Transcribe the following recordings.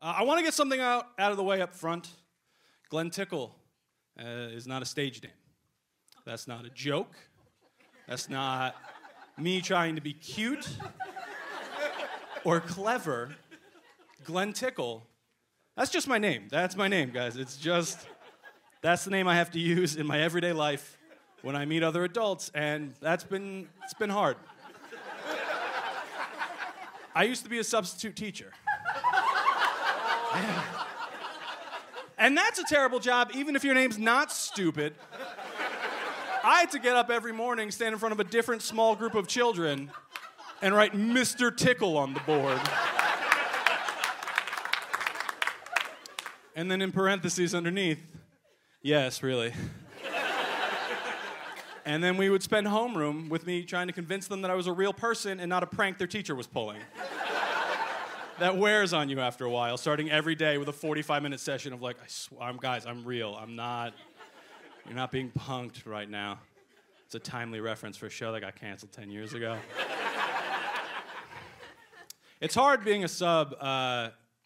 I want to get something out of the way up front. Glen Tickle is not a stage name. That's not a joke. That's not me trying to be cute or clever. Glen Tickle, that's just my name. That's my name, guys. That's the name I have to use in my everyday life when I meet other adults, and it's been hard. I used to be a substitute teacher. Yeah. And that's a terrible job, even if your name's not stupid. I had to get up every morning, stand in front of a different small group of children, and write Mr. Tickle on the board. And then in parentheses underneath, yes, really. And then we would spend homeroom with me trying to convince them that I was a real person and not a prank their teacher was pulling. That wears on you after a while, starting every day with a 45-minute session of like, guys, I'm real. You're not being punked right now. It's a timely reference for a show that got canceled 10 years ago. It's hard being a sub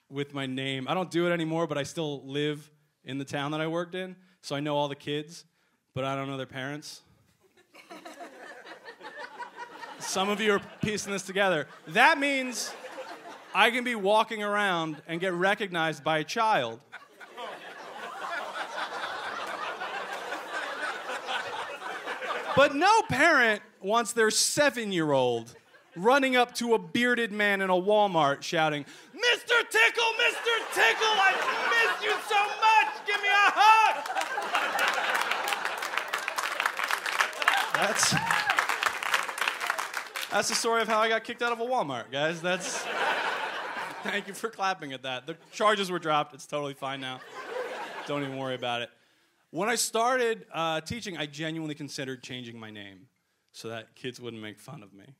with my name. I don't do it anymore, but I still live in the town that I worked in, so I know all the kids, but I don't know their parents. Some of you are piecing this together. That means I can be walking around and get recognized by a child. But no parent wants their 7-year-old running up to a bearded man in a Walmart shouting, "Mr. Tickle, Mr. Tickle, I miss you so much, give me a hug!" That's the story of how I got kicked out of a Walmart, guys. Thank you for clapping at that. The charges were dropped. It's totally fine now. Don't even worry about it. When I started teaching, I genuinely considered changing my name so that kids wouldn't make fun of me.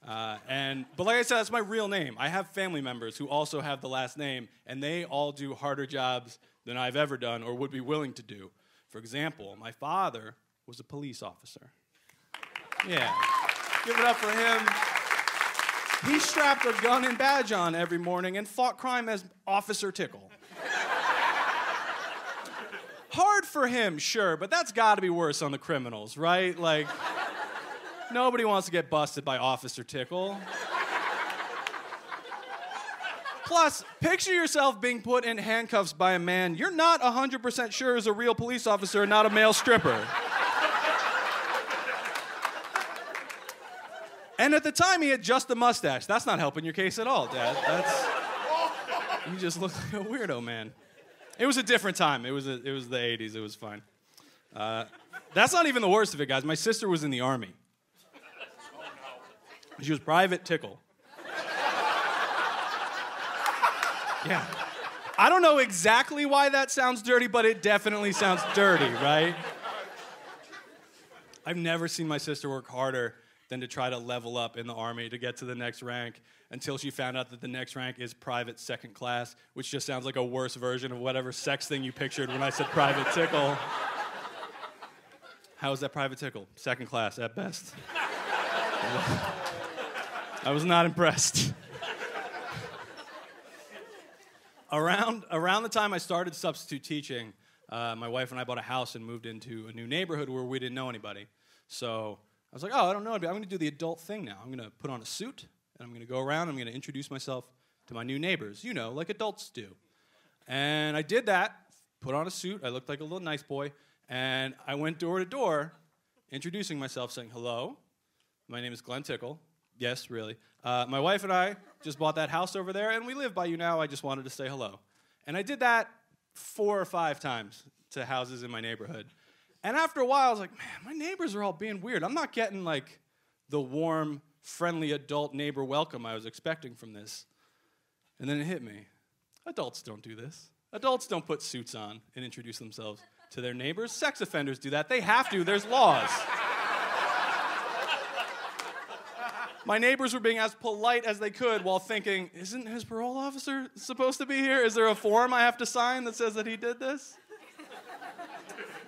But like I said, that's my real name. I have family members who also have the last name, and they all do harder jobs than I've ever done or would be willing to do. For example, my father was a police officer. Yeah. Give it up for him. He strapped a gun and badge on every morning and fought crime as Officer Tickle. Hard for him, sure, but that's got to be worse on the criminals, right? Like, nobody wants to get busted by Officer Tickle. Plus, picture yourself being put in handcuffs by a man you're not 100% sure is a real police officer and not a male stripper. And at the time, he had just a mustache. That's not helping your case at all, Dad. You just look like a weirdo, man. It was a different time. It was the 80s. It was fine. That's not even the worst of it, guys. My sister was in the Army. She was Private Tickle. Yeah. I don't know exactly why that sounds dirty, but it definitely sounds dirty, right? I've never seen my sister work harder than to try to level up in the Army to get to the next rank until she found out that the next rank is Private Second Class, which just sounds like a worse version of whatever sex thing you pictured when I said Private Tickle. How was that Private Tickle? Second class at best. I was not impressed. Around the time I started substitute teaching, my wife and I bought a house and moved into a new neighborhood where we didn't know anybody. So I was like, I don't know anybody. I'm going to do the adult thing now. I'm going to put on a suit, and I'm going to go around. I'm going to introduce myself to my new neighbors, like adults do. And I did that, put on a suit. I looked like a little nice boy. And I went door to door, introducing myself, saying, "Hello, my name is Glen Tickle." Yes, really. My wife and I just bought that house over there, and we live by you now. I just wanted to say hello. And I did that 4 or 5 times to houses in my neighborhood. And after a while, I was like, man, my neighbors are all being weird. I'm not getting, like, the warm, friendly adult neighbor welcome I was expecting from this. And then it hit me. Adults don't do this. Adults don't put suits on and introduce themselves to their neighbors. Sex offenders do that. They have to. There's laws. My neighbors were being as polite as they could while thinking, isn't his parole officer supposed to be here? Is there a form I have to sign that says that he did this?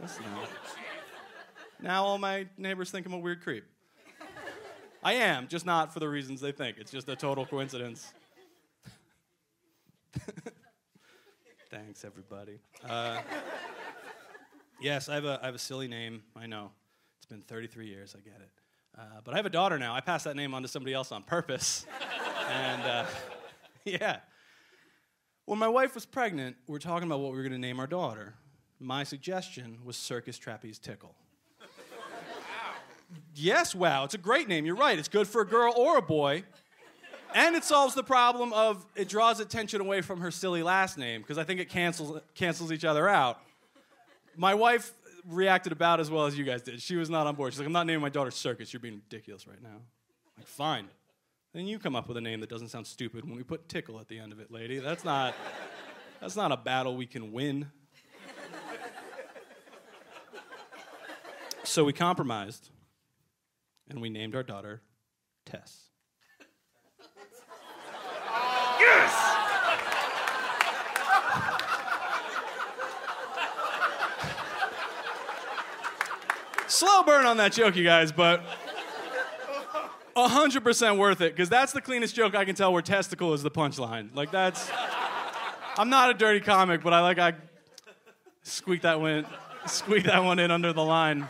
No. Now all my neighbors think I'm a weird creep. I am, just not for the reasons they think. It's just a total coincidence. Thanks, everybody. Yes, I have a silly name. I know. It's been 33 years. I get it. But I have a daughter now. I passed that name on to somebody else on purpose. And, yeah. When my wife was pregnant, we were talking about what we were going to name our daughter. My suggestion was Circus Trapeze Tickle. Wow. Yes, wow. It's a great name. You're right. It's good for a girl or a boy. And it solves the problem of it draws attention away from her silly last name, because I think it cancels each other out. My wife reacted about as well as you guys did. She was not on board. She's like, I'm not naming my daughter Circus. You're being ridiculous right now. I'm like, fine. Then you come up with a name that doesn't sound stupid when we put Tickle at the end of it, lady. That's not a battle we can win. So we compromised, and we named our daughter Tess. Yes! Slow burn on that joke, you guys, but 100% worth it, because that's the cleanest joke I can tell where testicle is the punchline. Like, that's... I'm not a dirty comic, but I squeaked that one in under the line.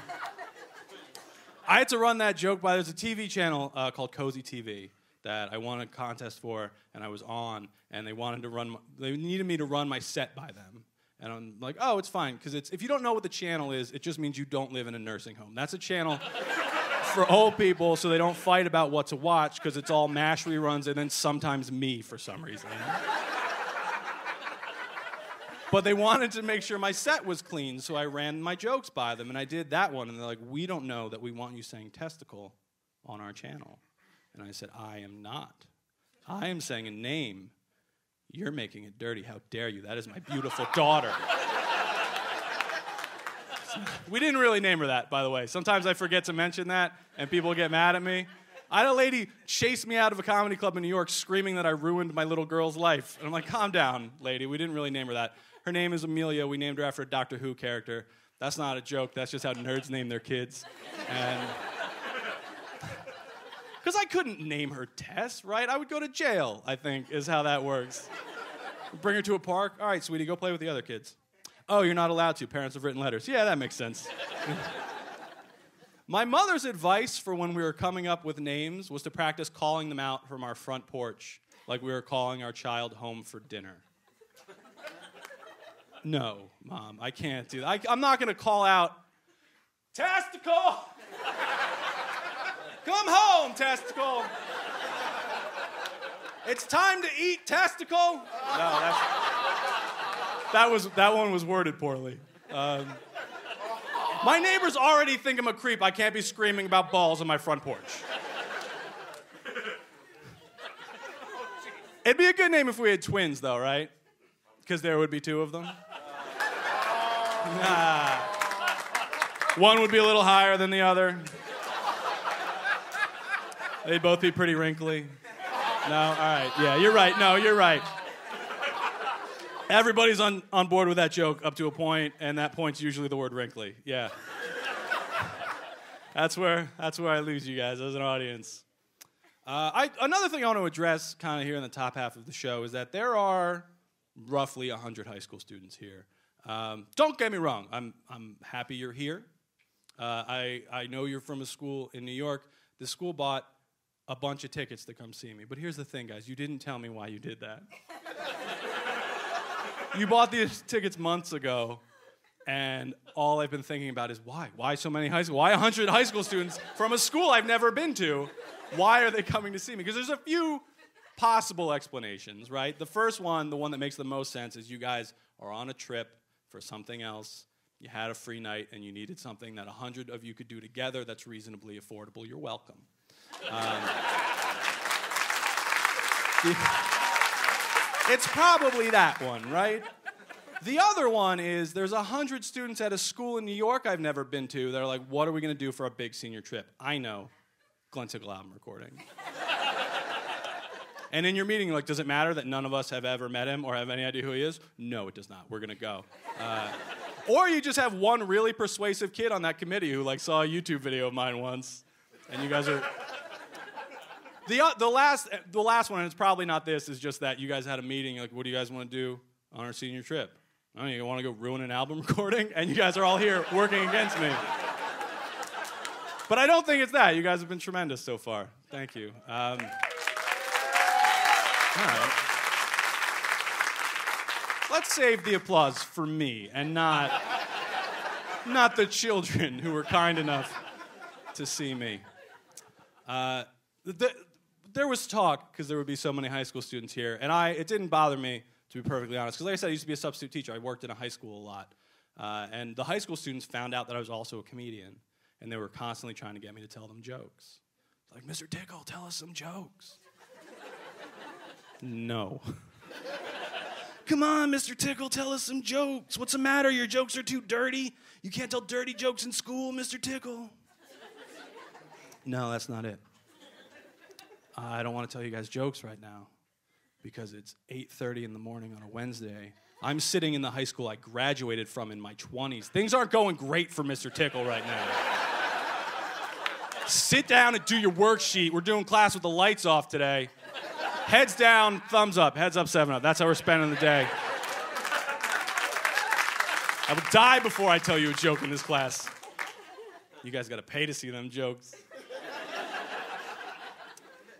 I had to run that joke by... There's a TV channel called Cozy TV that I won a contest for, and I was on, and they needed me to run my set by them. And I'm like, oh, it's fine, because if you don't know what the channel is, it just means you don't live in a nursing home. That's a channel for old people so they don't fight about what to watch, because it's all MASH reruns and then sometimes me for some reason. But they wanted to make sure my set was clean, so I ran my jokes by them, and I did that one, and they're like, we don't know that we want you saying testicle on our channel. And I said, I am not. I am saying a name. You're making it dirty. How dare you? That is my beautiful daughter. We didn't really name her that, by the way. Sometimes I forget to mention that, and people get mad at me. I had a lady chase me out of a comedy club in New York screaming that I ruined my little girl's life. And I'm like, calm down, lady. We didn't really name her that. Her name is Amelia. We named her after a Doctor Who character. That's not a joke. That's just how nerds name their kids. And... because I couldn't name her Tess, right? I would go to jail, I think, is how that works. Bring her to a park. All right, sweetie, go play with the other kids. Oh, you're not allowed to. Parents have written letters. Yeah, that makes sense. My mother's advice for when we were coming up with names was to practice calling them out from our front porch, like we were calling our child home for dinner. No, Mom, I can't do that. I'm not going to call out, Testicle! Come home, Testicle! It's time to eat, Testicle! No, that one was worded poorly. My neighbors already think I'm a creep. I can't be screaming about balls on my front porch. It'd be a good name if we had twins, though, right? Because there would be two of them. One would be a little higher than the other. They'd both be pretty wrinkly. No? All right. Yeah, you're right. No, you're right. Everybody's on board with that joke up to a point, and that point's usually the word wrinkly. Yeah. That's where I lose you guys as an audience. Another thing I want to address kind of here in the top half of the show is that there are roughly 100 high school students here. Don't get me wrong. I'm happy you're here. I know you're from a school in New York. The school bought a bunch of tickets to come see me. But here's the thing, guys. You didn't tell me why you did that. You bought these tickets months ago, and all I've been thinking about is why? Why so many high school? Why 100 high school students from a school I've never been to? Why are they coming to see me? Because there's a few possible explanations, right? The first one, the one that makes the most sense, is you guys are on a trip for something else. You had a free night, and you needed something that 100 of you could do together that's reasonably affordable. You're welcome. It's probably that one, right? The other one is there's 100 students at a school in New York I've never been to that are like, what are we going to do for our big senior trip? I know. Glen Tickle album recording. And in your meeting, you're like, does it matter that none of us have ever met him or have any idea who he is? No, it does not. We're going to go. Or you just have one really persuasive kid on that committee who saw a YouTube video of mine once. And you guys are... The last one, and it's probably not this, is just that you guys had a meeting. Like, what do you guys want to do on our senior trip? Oh, you want to go ruin an album recording? And you guys are all here working against me. But I don't think it's that. You guys have been tremendous so far. Thank you. All right. Let's save the applause for me and not the children who were kind enough to see me. There was talk, because there would be so many high school students here, and it didn't bother me, to be perfectly honest, because like I said, I used to be a substitute teacher. I worked in a high school a lot. And the high school students found out that I was also a comedian, and they were constantly trying to get me to tell them jokes. Like, Mr. Tickle, tell us some jokes. No. Come on, Mr. Tickle, tell us some jokes. What's the matter? Your jokes are too dirty? You can't tell dirty jokes in school, Mr. Tickle. No, that's not it. I don't want to tell you guys jokes right now because it's 8:30 in the morning on a Wednesday. I'm sitting in the high school I graduated from in my 20s. Things aren't going great for Mr. Tickle right now. Sit down and do your worksheet. We're doing class with the lights off today. Heads down, thumbs up. Heads up, 7 up. That's how we're spending the day. I will die before I tell you a joke in this class. You guys got to pay to see them jokes.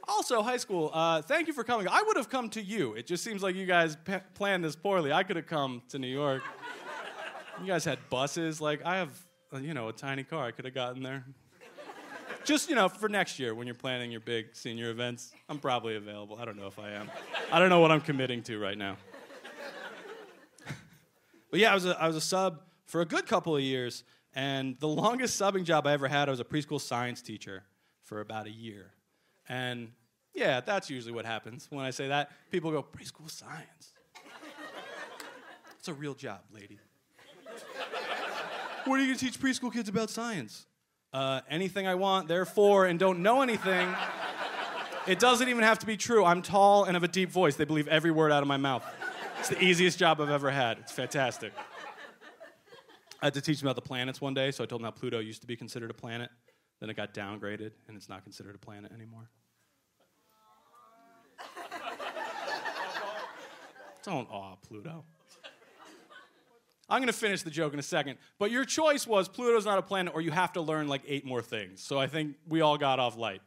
Also, high school, thank you for coming. I would have come to you. It just seems like you guys planned this poorly. I could have come to New York. You guys had buses. Like, I have, a tiny car. I could have gotten there. Just, for next year when you're planning your big senior events, I'm probably available. I don't know if I am. I don't know what I'm committing to right now. But yeah, I was a sub for a good couple of years, and the longest subbing job I ever had, I was a preschool science teacher for about a year. And yeah, that's usually what happens when I say that. People go, preschool science. It's a real job, lady. What are you going to teach preschool kids about science? Anything I want, therefore, and don't know anything. It doesn't even have to be true. I'm tall and have a deep voice. They believe every word out of my mouth. It's the easiest job I've ever had. It's fantastic. I had to teach them about the planets one day, so I told them how Pluto used to be considered a planet. Then it got downgraded, and it's not considered a planet anymore. Don't awe Pluto. I'm going to finish the joke in a second. But your choice was Pluto's not a planet or you have to learn like 8 more things. So I think we all got off light.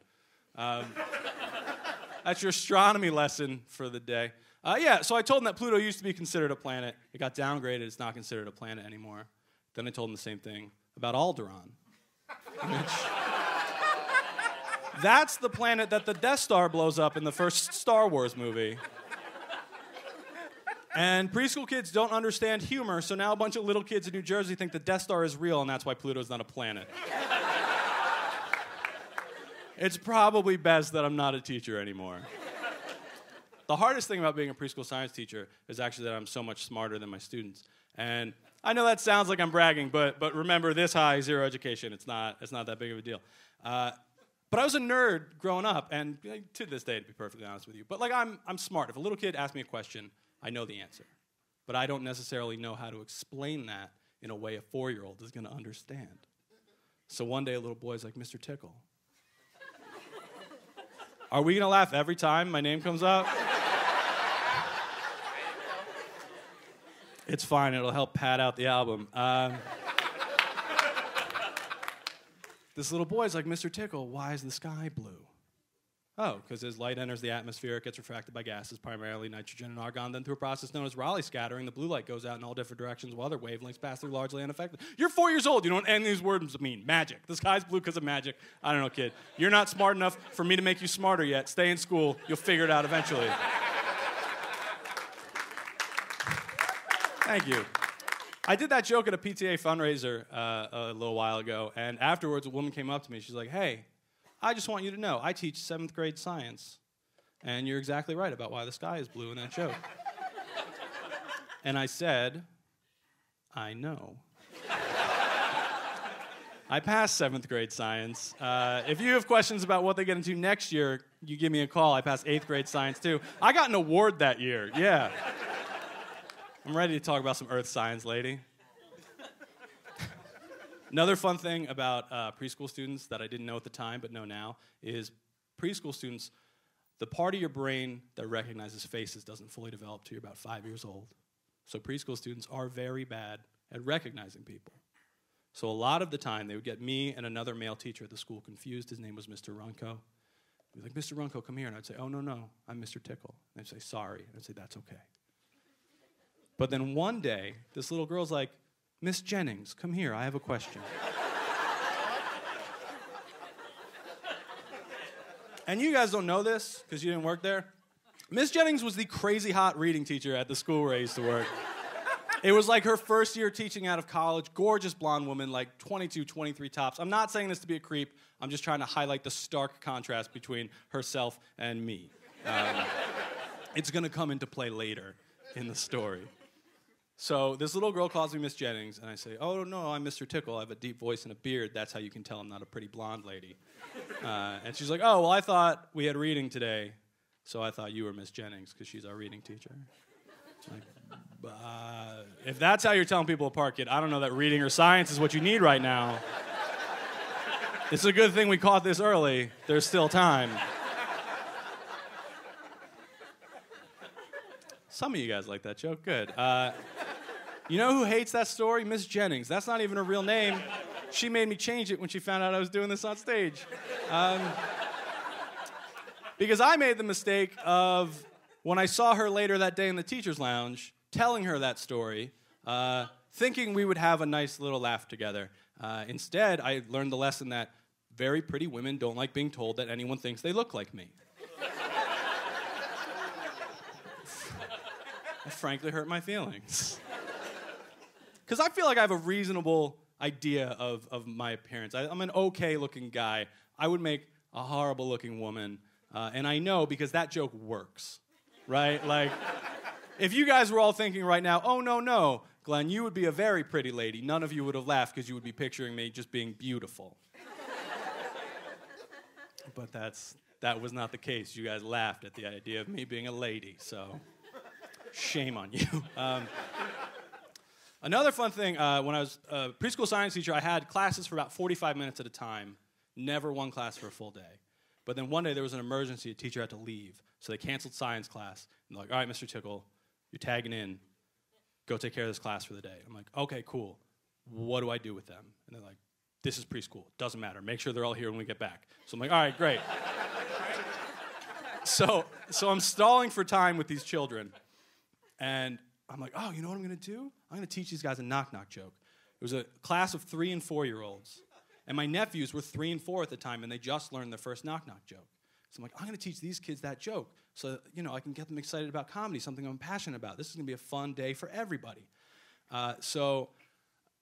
That's your astronomy lesson for the day. So I told them that Pluto used to be considered a planet. It got downgraded. It's not considered a planet anymore. Then I told them the same thing about Alderaan. That's the planet that the Death Star blows up in the first Star Wars movie. And preschool kids don't understand humor, so now a bunch of little kids in New Jersey think the Death Star is real, and that's why Pluto's not a planet. It's probably best that I'm not a teacher anymore. The hardest thing about being a preschool science teacher is actually that I'm so much smarter than my students. And I know that sounds like I'm bragging, but remember, this high, 0 education. It's not that big of a deal. But I was a nerd growing up, and to this day, to be perfectly honest with you. But I'm smart. If a little kid asks me a question, I know the answer. But I don't necessarily know how to explain that in a way a 4-year-old is going to understand. So one day a little boy's like, Mr. Tickle, are we going to laugh every time my name comes up? It's fine. It'll help pad out the album. This little boy's like, Mr. Tickle, why is the sky blue? Oh, because as light enters the atmosphere, it gets refracted by gases, primarily nitrogen and argon. Then through a process known as Rayleigh scattering, the blue light goes out in all different directions while other wavelengths pass through largely unaffected. You're 4 years old. You know what any of these words mean. Magic. The sky's blue because of magic. I don't know, kid. You're not smart enough for me to make you smarter yet. Stay in school. You'll figure it out eventually. Thank you. I did that joke at a PTA fundraiser a little while ago, and afterwards a woman came up to me. She's like, hey, I just want you to know, I teach 7th grade science, and you're exactly right about why the sky is blue in that joke. And I said, I know. I passed 7th grade science. If you have questions about what they get into next year, you give me a call. I passed 8th grade science, too. I got an award that year, yeah. I'm ready to talk about some earth science, lady. Another fun thing about preschool students that I didn't know at the time but know now is preschool students, the part of your brain that recognizes faces doesn't fully develop till you're about 5 years old. So preschool students are very bad at recognizing people. So a lot of the time, they would get me and another male teacher at the school confused. His name was Mr. Runco. He'd be like, Mr. Runco, come here. And I'd say, oh, no, I'm Mr. Tickle. And they'd say, sorry. And I'd say, that's okay. But then one day, this little girl's like, Miss Jennings, come here. I have a question. And you guys don't know this because you didn't work there. Miss Jennings was the crazy hot reading teacher at the school where I used to work. It was like her first year teaching out of college, gorgeous blonde woman, like 22, 23 tops. I'm not saying this to be a creep. I'm just trying to highlight the stark contrast between herself and me. It's going to come into play later in the story. So this little girl calls me Miss Jennings, and I say, oh, no, I'm Mr. Tickle. I have a deep voice and a beard. That's how you can tell I'm not a pretty blonde lady. And she's like, oh, well, I thought we had reading today, so I thought you were Miss Jennings because she's our reading teacher. Like, if that's how you're telling people apart, kid, I don't know that reading or science is what you need right now. It's a good thing we caught this early. There's still time. Some of you guys like that joke. Good. You know who hates that story? Miss Jennings. That's not even her real name. She made me change it when she found out I was doing this on stage. Because I made the mistake of, when I saw her later that day in the teacher's lounge, telling her that story, thinking we would have a nice little laugh together. Instead, I learned the lesson that very pretty women don't like being told that anyone thinks they look like me. It frankly hurt my feelings. Because I feel like I have a reasonable idea of my appearance. I'm an okay-looking guy. I would make a horrible-looking woman. And I know because that joke works, right? Like, if you guys were all thinking right now, oh, no, Glenn, you would be a very pretty lady. None of you would have laughed because you would be picturing me just being beautiful. But that was not the case. You guys laughed at the idea of me being a lady, so shame on you. Another fun thing, when I was a preschool science teacher, I had classes for about 45 minutes at a time, never one class for a full day. But then one day there was an emergency, a teacher had to leave, so they canceled science class. And they're like, all right, Mr. Tickle, you're tagging in. Go take care of this class for the day. I'm like, okay, cool. What do I do with them? And they're like, this is preschool. Doesn't matter. Make sure they're all here when we get back. So I'm like, all right, great. So I'm stalling for time with these children. And I'm like, oh, you know what I'm going to do? I'm going to teach these guys a knock-knock joke. It was a class of 3 and 4-year-olds. And my nephews were 3 and 4 at the time, and they just learned their first knock-knock joke. So I'm like, I'm going to teach these kids that joke so, I can get them excited about comedy, something I'm passionate about. This is going to be a fun day for everybody. So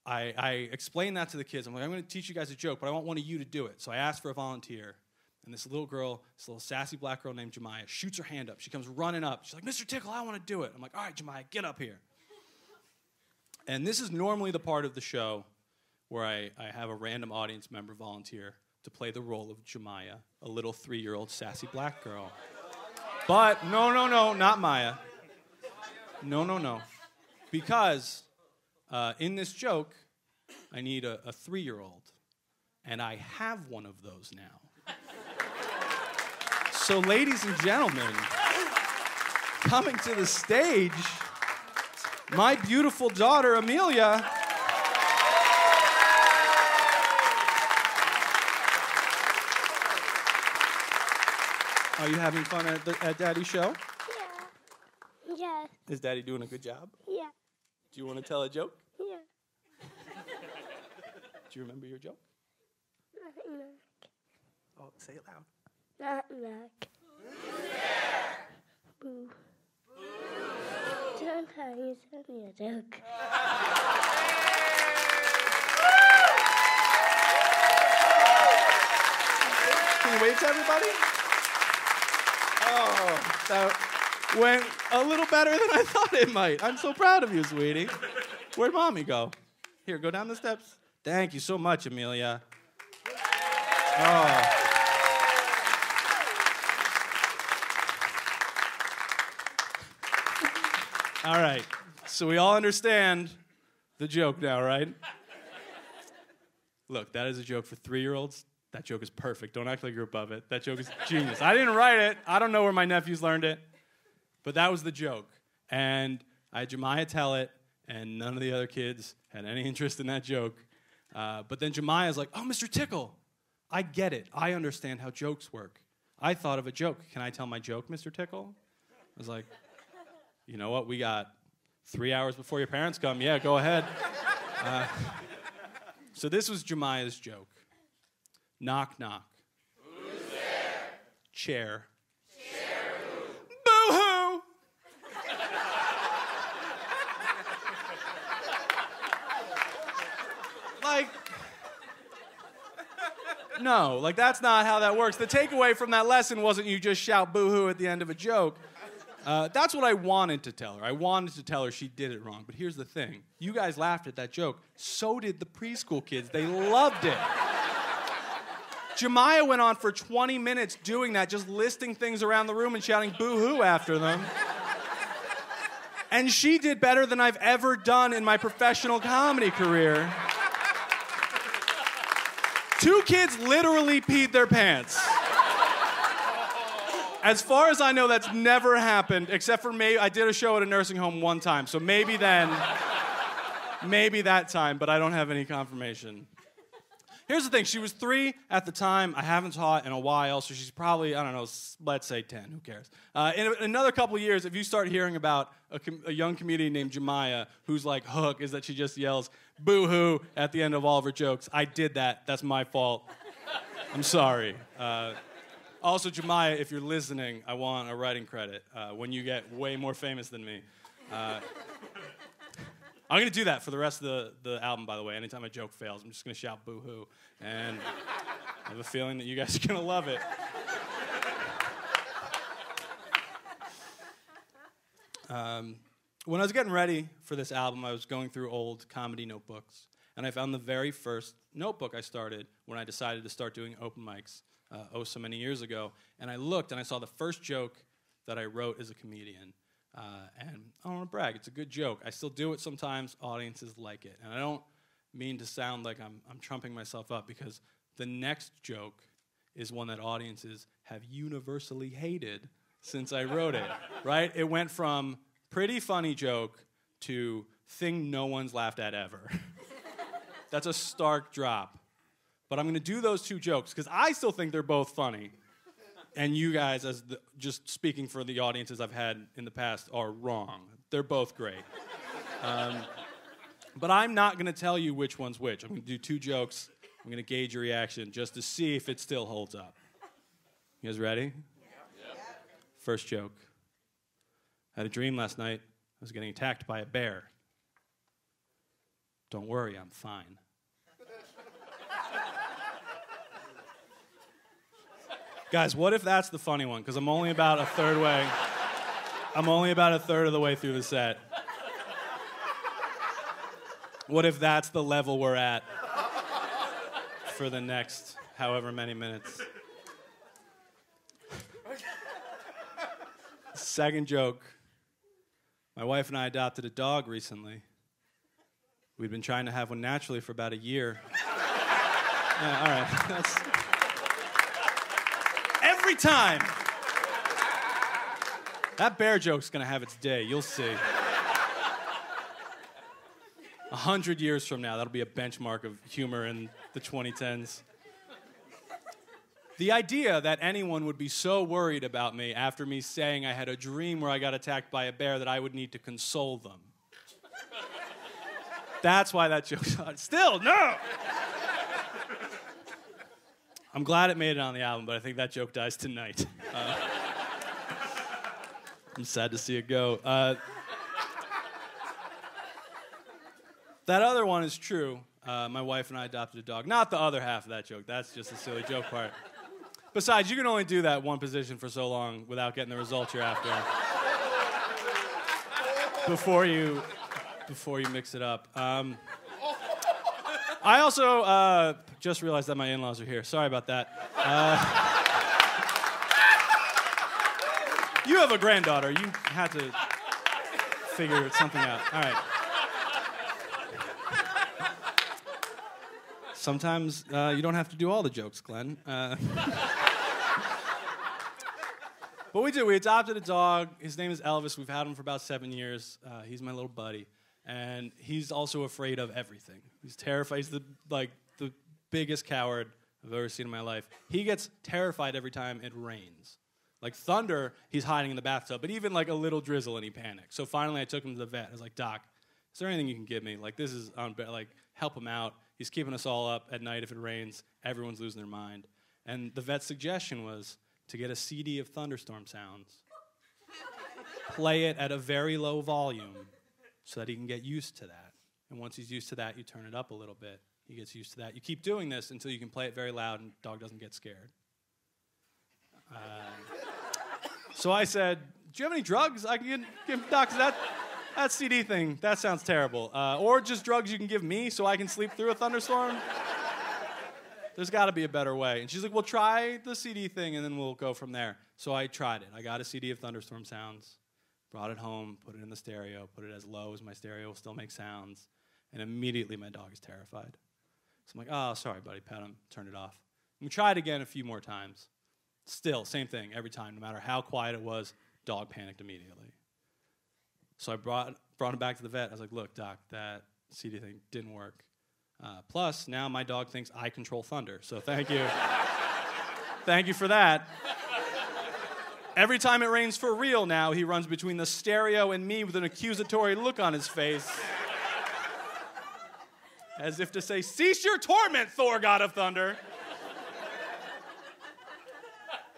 I explained that to the kids. I'm like, I'm going to teach you guys a joke, but I want one of you to do it. So I asked for a volunteer. And this little girl, this little sassy black girl named Jamya, shoots her hand up. She comes running up. She's like, Mr. Tickle, I want to do it. I'm like, all right, Jamya, get up here. And this is normally the part of the show where I have a random audience member volunteer to play the role of Jamya, a little 3-year-old sassy black girl. But no, not Maya. No. Because in this joke, I need a 3-year-old. And I have one of those now. So ladies and gentlemen, coming to the stage, my beautiful daughter, Amelia. Are you having fun at Daddy's show? Yeah. Yes. Is Daddy doing a good job? Yeah. Do you want to tell a joke? Yeah. Do you remember your joke? Knock. Oh, say it loud. Knock. Boo. Don't tell you send me a joke. Can you wave to everybody? Oh, that went a little better than I thought it might. I'm so proud of you, sweetie. Where'd Mommy go? Here, go down the steps. Thank you so much, Amelia. Oh. All right, so we all understand the joke now, right? Look, that is a joke for 3-year-olds. That joke is perfect. Don't act like you're above it. That joke is genius. I didn't write it. I don't know where my nephews learned it. But that was the joke. And I had Jamya tell it, and none of the other kids had any interest in that joke. But then Jemiah's like, oh, Mr. Tickle, I get it. I understand how jokes work. I thought of a joke. Can I tell my joke, Mr. Tickle? I was like, you know what? We got 3 hours before your parents come. Yeah, go ahead. So this was Jemiah's joke. Knock, knock. Who's there? Chair. Chair who? Boo-hoo! Like, no, like that's not how that works. The takeaway from that lesson wasn't you just shout boo-hoo at the end of a joke. That's what I wanted to tell her. I wanted to tell her she did it wrong. But here's the thing. You guys laughed at that joke. So did the preschool kids. They loved it. Jamya went on for 20 minutes doing that, just listing things around the room and shouting boo-hoo after them. And she did better than I've ever done in my professional comedy career. 2 kids literally peed their pants. As far as I know, that's never happened, except for maybe I did a show at a nursing home one time, so maybe then, maybe that time, but I don't have any confirmation. Here's the thing, she was 3 at the time. I haven't taught in a while, so she's probably, I don't know, let's say 10, who cares? In another couple of years, if you start hearing about a young comedian named Jamya, whose like hook is that she just yells boo-hoo at the end of all of her jokes, I did that, that's my fault. I'm sorry. Also, Jamya, if you're listening, I want a writing credit when you get way more famous than me. I'm going to do that for the rest of the album, by the way. Anytime a joke fails, I'm just going to shout boo-hoo. And I have a feeling that you guys are going to love it. When I was getting ready for this album, I was going through old comedy notebooks. And I found the very first notebook I started when I decided to start doing open mics so many years ago. And I looked and I saw the first joke that I wrote as a comedian. And I don't want to brag, it's a good joke. I still do it sometimes, audiences like it. And I don't mean to sound like I'm trumping myself up, because the next joke is one that audiences have universally hated since I wrote it, right? It went from pretty funny joke to thing no one's laughed at ever. That's a stark drop. But I'm going to do those 2 jokes because I still think they're both funny. And you guys, just speaking for the audiences I've had in the past, are wrong. They're both great. But I'm not going to tell you which one's which. I'm going to do 2 jokes. I'm going to gauge your reaction just to see if it still holds up. You guys ready? Yep. First joke. I had a dream last night. I was getting attacked by a bear. Don't worry, I'm fine. Guys, what if that's the funny one? Because I'm only about a third way. I'm only about a third of the way through the set. What if that's the level we're at for the next however many minutes? Second joke. My wife and I adopted a dog recently. We'd been trying to have one naturally for about a year. Yeah, all right. That's... Every time. That bear joke's gonna have its day, you'll see. 100 years from now, that'll be a benchmark of humor in the 2010s. The idea that anyone would be so worried about me after me saying I had a dream where I got attacked by a bear that I would need to console them. That's why that joke's on. Still, no! I'm glad it made it on the album, but I think that joke dies tonight. I'm sad to see it go. That other one is true. My wife and I adopted a dog. Not the other half of that joke. That's just a silly joke part. Besides, you can only do that one position for so long without getting the results you're after. Before you mix it up. I also just realized that my in-laws are here. Sorry about that. You have a granddaughter. You had to figure something out. All right. Sometimes you don't have to do all the jokes, Glenn. But we did. We adopted a dog. His name is Elvis. We've had him for about 7 years. He's my little buddy. And he's also afraid of everything. He's terrified. He's the biggest coward I've ever seen in my life. He gets terrified every time it rains. Like thunder, he's hiding in the bathtub. But even like a little drizzle and he panics. So finally I took him to the vet. I was like, Doc, is there anything you can give me? Like this is, like help him out. He's keeping us all up at night if it rains. Everyone's losing their mind. And the vet's suggestion was to get a CD of thunderstorm sounds, play it at a very low volume so that he can get used to that. And once he's used to that, you turn it up a little bit. He gets used to that. You keep doing this until you can play it very loud and the dog doesn't get scared. So I said, do you have any drugs I can give Doc? That CD thing, that sounds terrible. Or just drugs you can give me so I can sleep through a thunderstorm? There's got to be a better way. And she's like, well, try the CD thing, and then we'll go from there. So I tried it. I got a CD of thunderstorm sounds, brought it home, put it in the stereo, put it as low as my stereo will still make sounds, and immediately my dog is terrified. So I'm like, oh, sorry, buddy, pet him, turn it off. And we tried again a few more times. Still, same thing every time. No matter how quiet it was, dog panicked immediately. So I brought him back to the vet. I was like, look, Doc, that CD thing didn't work. Plus, now my dog thinks I control thunder, so thank you. Thank you for that. Every time it rains for real now, he runs between the stereo and me with an accusatory look on his face. As if to say, cease your torment, Thor, God of Thunder.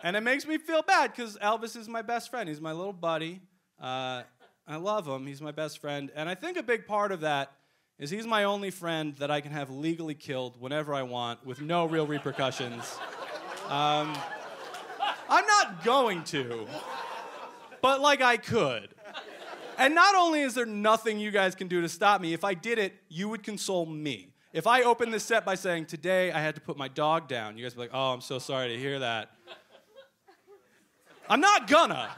And it makes me feel bad, because Elvis is my best friend. He's my little buddy. I love him. He's my best friend. And I think a big part of that is he's my only friend that I can have legally killed whenever I want with no real repercussions. I'm not going to, but like I could. And not only is there nothing you guys can do to stop me, if I did it, you would console me. If I opened this set by saying, today I had to put my dog down, you guys would be like, oh, I'm so sorry to hear that. I'm not gonna.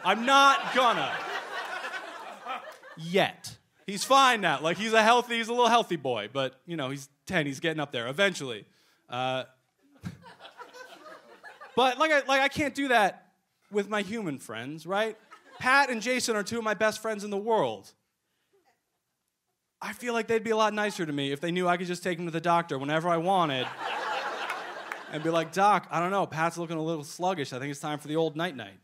Yet. He's fine now. Like, he's a little healthy boy, but, you know, he's 10, he's getting up there eventually. But I can't do that with my human friends, right? Pat and Jason are two of my best friends in the world. I feel like they'd be a lot nicer to me if they knew I could just take them to the doctor whenever I wanted and be like, Doc, I don't know, Pat's looking a little sluggish. I think it's time for the old night-night.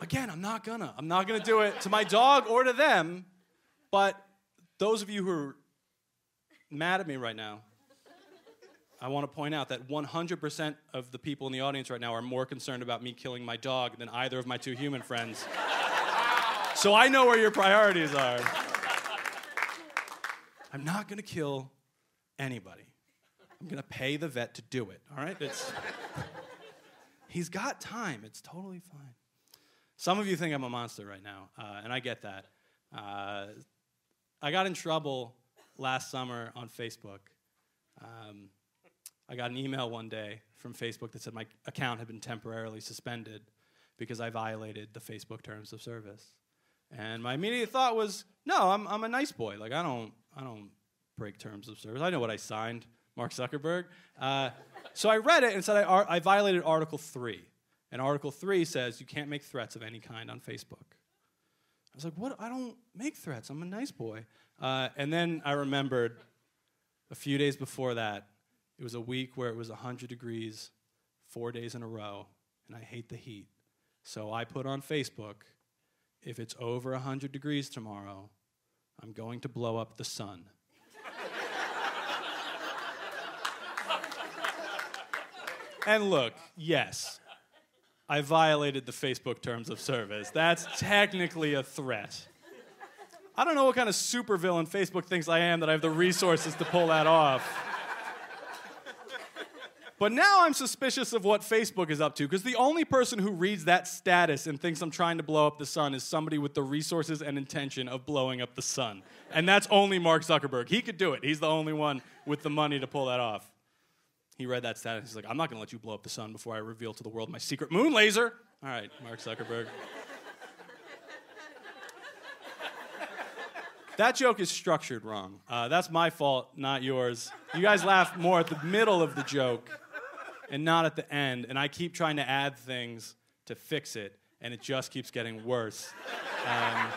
Again, I'm not gonna do it to my dog or to them, but those of you who are mad at me right now, I want to point out that 100% of the people in the audience right now are more concerned about me killing my dog than either of my two human friends. So I know where your priorities are. I'm not gonna kill anybody. I'm gonna pay the vet to do it, all right? He's got time, it's totally fine. Some of you think I'm a monster right now, and I get that. I got in trouble last summer on Facebook. I got an email one day from Facebook that said my account had been temporarily suspended because I violated the Facebook terms of service. And my immediate thought was, no, I'm a nice boy. Like, I don't break terms of service. I know what I signed, Mark Zuckerberg. So I read it and said I violated Article 3. And Article 3 says you can't make threats of any kind on Facebook. I was like, what? I don't make threats. I'm a nice boy. And then I remembered a few days before that, it was a week where it was 100 degrees, 4 days in a row, and I hate the heat. So I put on Facebook, if it's over 100 degrees tomorrow, I'm going to blow up the sun. And look, yes, I violated the Facebook terms of service. That's technically a threat. I don't know what kind of supervillain Facebook thinks I am that I have the resources to pull that off. But now I'm suspicious of what Facebook is up to, because the only person who reads that status and thinks I'm trying to blow up the sun is somebody with the resources and intention of blowing up the sun. And that's only Mark Zuckerberg. He could do it. He's the only one with the money to pull that off. He read that status. He's like, I'm not going to let you blow up the sun before I reveal to the world my secret moon laser. All right, Mark Zuckerberg. That joke is structured wrong. That's my fault, not yours. You guys laugh more at the middle of the joke and not at the end, and I keep trying to add things to fix it, and it just keeps getting worse. I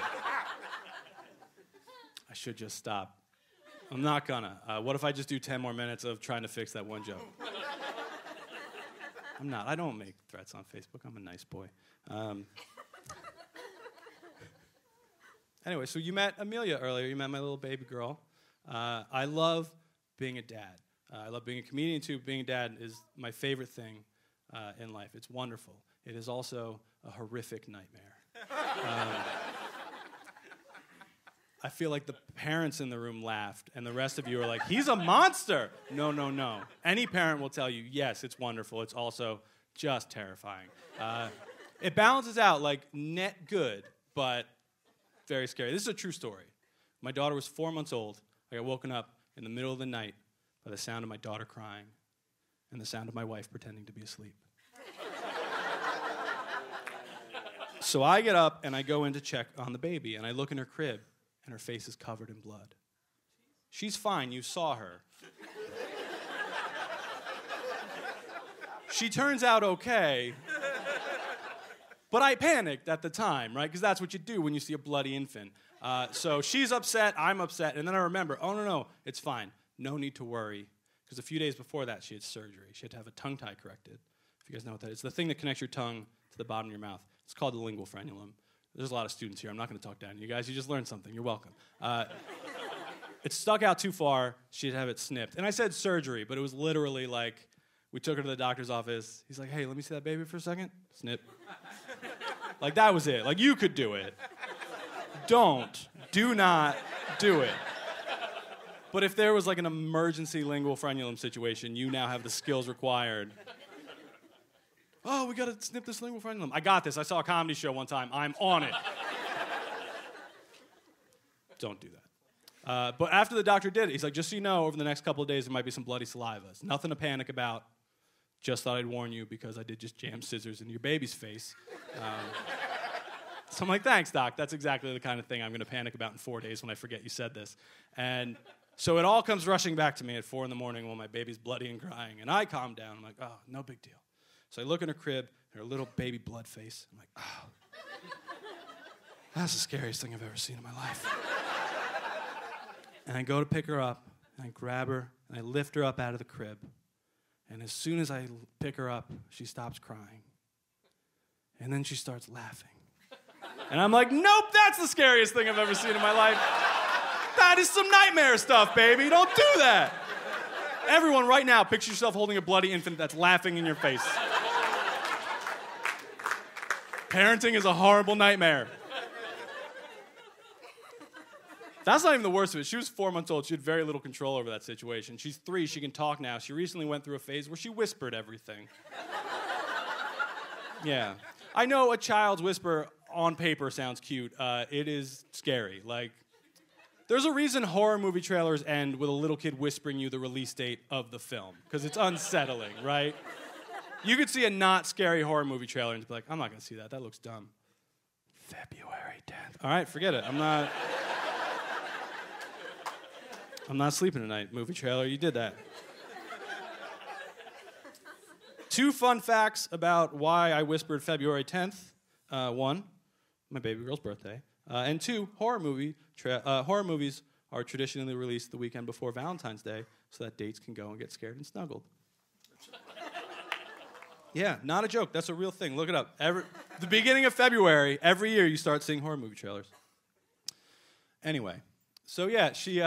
should just stop. I'm not gonna. What if I just do 10 more minutes of trying to fix that one joke? I'm not. I don't make threats on Facebook. I'm a nice boy. Anyway, so you met Amelia earlier. You met my little baby girl. I love being a dad. I love being a comedian, too. Being a dad is my favorite thing in life. It's wonderful. It is also a horrific nightmare. I feel like the parents in the room laughed, and the rest of you are like, he's a monster! No, no, no. Any parent will tell you, yes, it's wonderful. It's also just terrifying. It balances out like net good, but very scary. This is a true story. My daughter was 4 months old. I got woken up in the middle of the night by the sound of my daughter crying and the sound of my wife pretending to be asleep. So I get up and I go in to check on the baby, and I look in her crib, and her face is covered in blood. She's fine, you saw her. She turns out okay, but I panicked at the time, right? Because that's what you do when you see a bloody infant. So she's upset, I'm upset, and then I remember, oh, no, it's fine. No need to worry. Because a few days before that, she had surgery. She had to have a tongue tie corrected. If you guys know what that is. It's the thing that connects your tongue to the bottom of your mouth. It's called the lingual frenulum. There's a lot of students here. I'm not going to talk down to you guys. You just learned something. You're welcome. It stuck out too far. She'd have it snipped. And I said surgery, but it was literally like, we took her to the doctor's office. He's like, hey, let me see that baby for a second. Snip. Like, that was it. Like, you could do it. Do not do it. But if there was like an emergency lingual frenulum situation, you now have the skills required. Oh, we gotta snip this lingual frenulum. I got this. I saw a comedy show one time. I'm on it. Don't do that. But after the doctor did it, he's like, just so you know, over the next couple of days, there might be some bloody saliva. It's nothing to panic about. Just thought I'd warn you because I did just jam scissors into your baby's face. So I'm like, thanks, doc. That's exactly the kind of thing I'm gonna panic about in 4 days when I forget you said this. And so it all comes rushing back to me at 4 a.m. while my baby's bloody and crying. And I calm down. I'm like, oh, no big deal. So I look in her crib, her little baby blood face. I'm like, oh, that's the scariest thing I've ever seen in my life. And I go to pick her up, and I grab her, and I lift her up out of the crib. And as soon as I pick her up, she stops crying. And then she starts laughing. And I'm like, nope, that's the scariest thing I've ever seen in my life. That is some nightmare stuff, baby. Don't do that. Everyone right now, picture yourself holding a bloody infant that's laughing in your face. Parenting is a horrible nightmare. That's not even the worst of it. She was 4 months old. She had very little control over that situation. She's 3. She can talk now. She recently went through a phase where she whispered everything. Yeah. I know a child's whisper on paper sounds cute. It is scary. Like, there's a reason horror movie trailers end with a little kid whispering you the release date of the film. Because it's unsettling, right? You could see a not scary horror movie trailer and be like, I'm not going to see that. That looks dumb. February 10th. All right, forget it. I'm not sleeping tonight, movie trailer. You did that. 2 fun facts about why I whispered February 10th. 1, my baby girl's birthday. And 2, horror movies are traditionally released the weekend before Valentine's Day so that dates can go and get scared and snuggled. Yeah, not a joke. That's a real thing. Look it up. The beginning of February, every year you start seeing horror movie trailers. Anyway, so yeah, she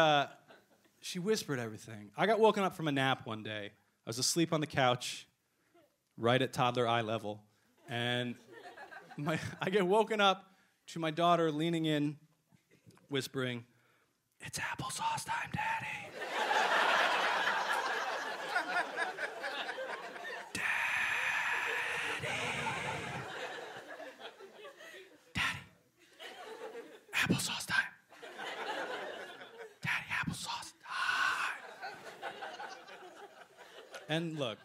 whispered everything. I got woken up from a nap one day. I was asleep on the couch, right at toddler eye level, and I get woken up to my daughter leaning in, whispering, "It's applesauce time, Daddy." Applesauce time. Daddy, applesauce time. And look,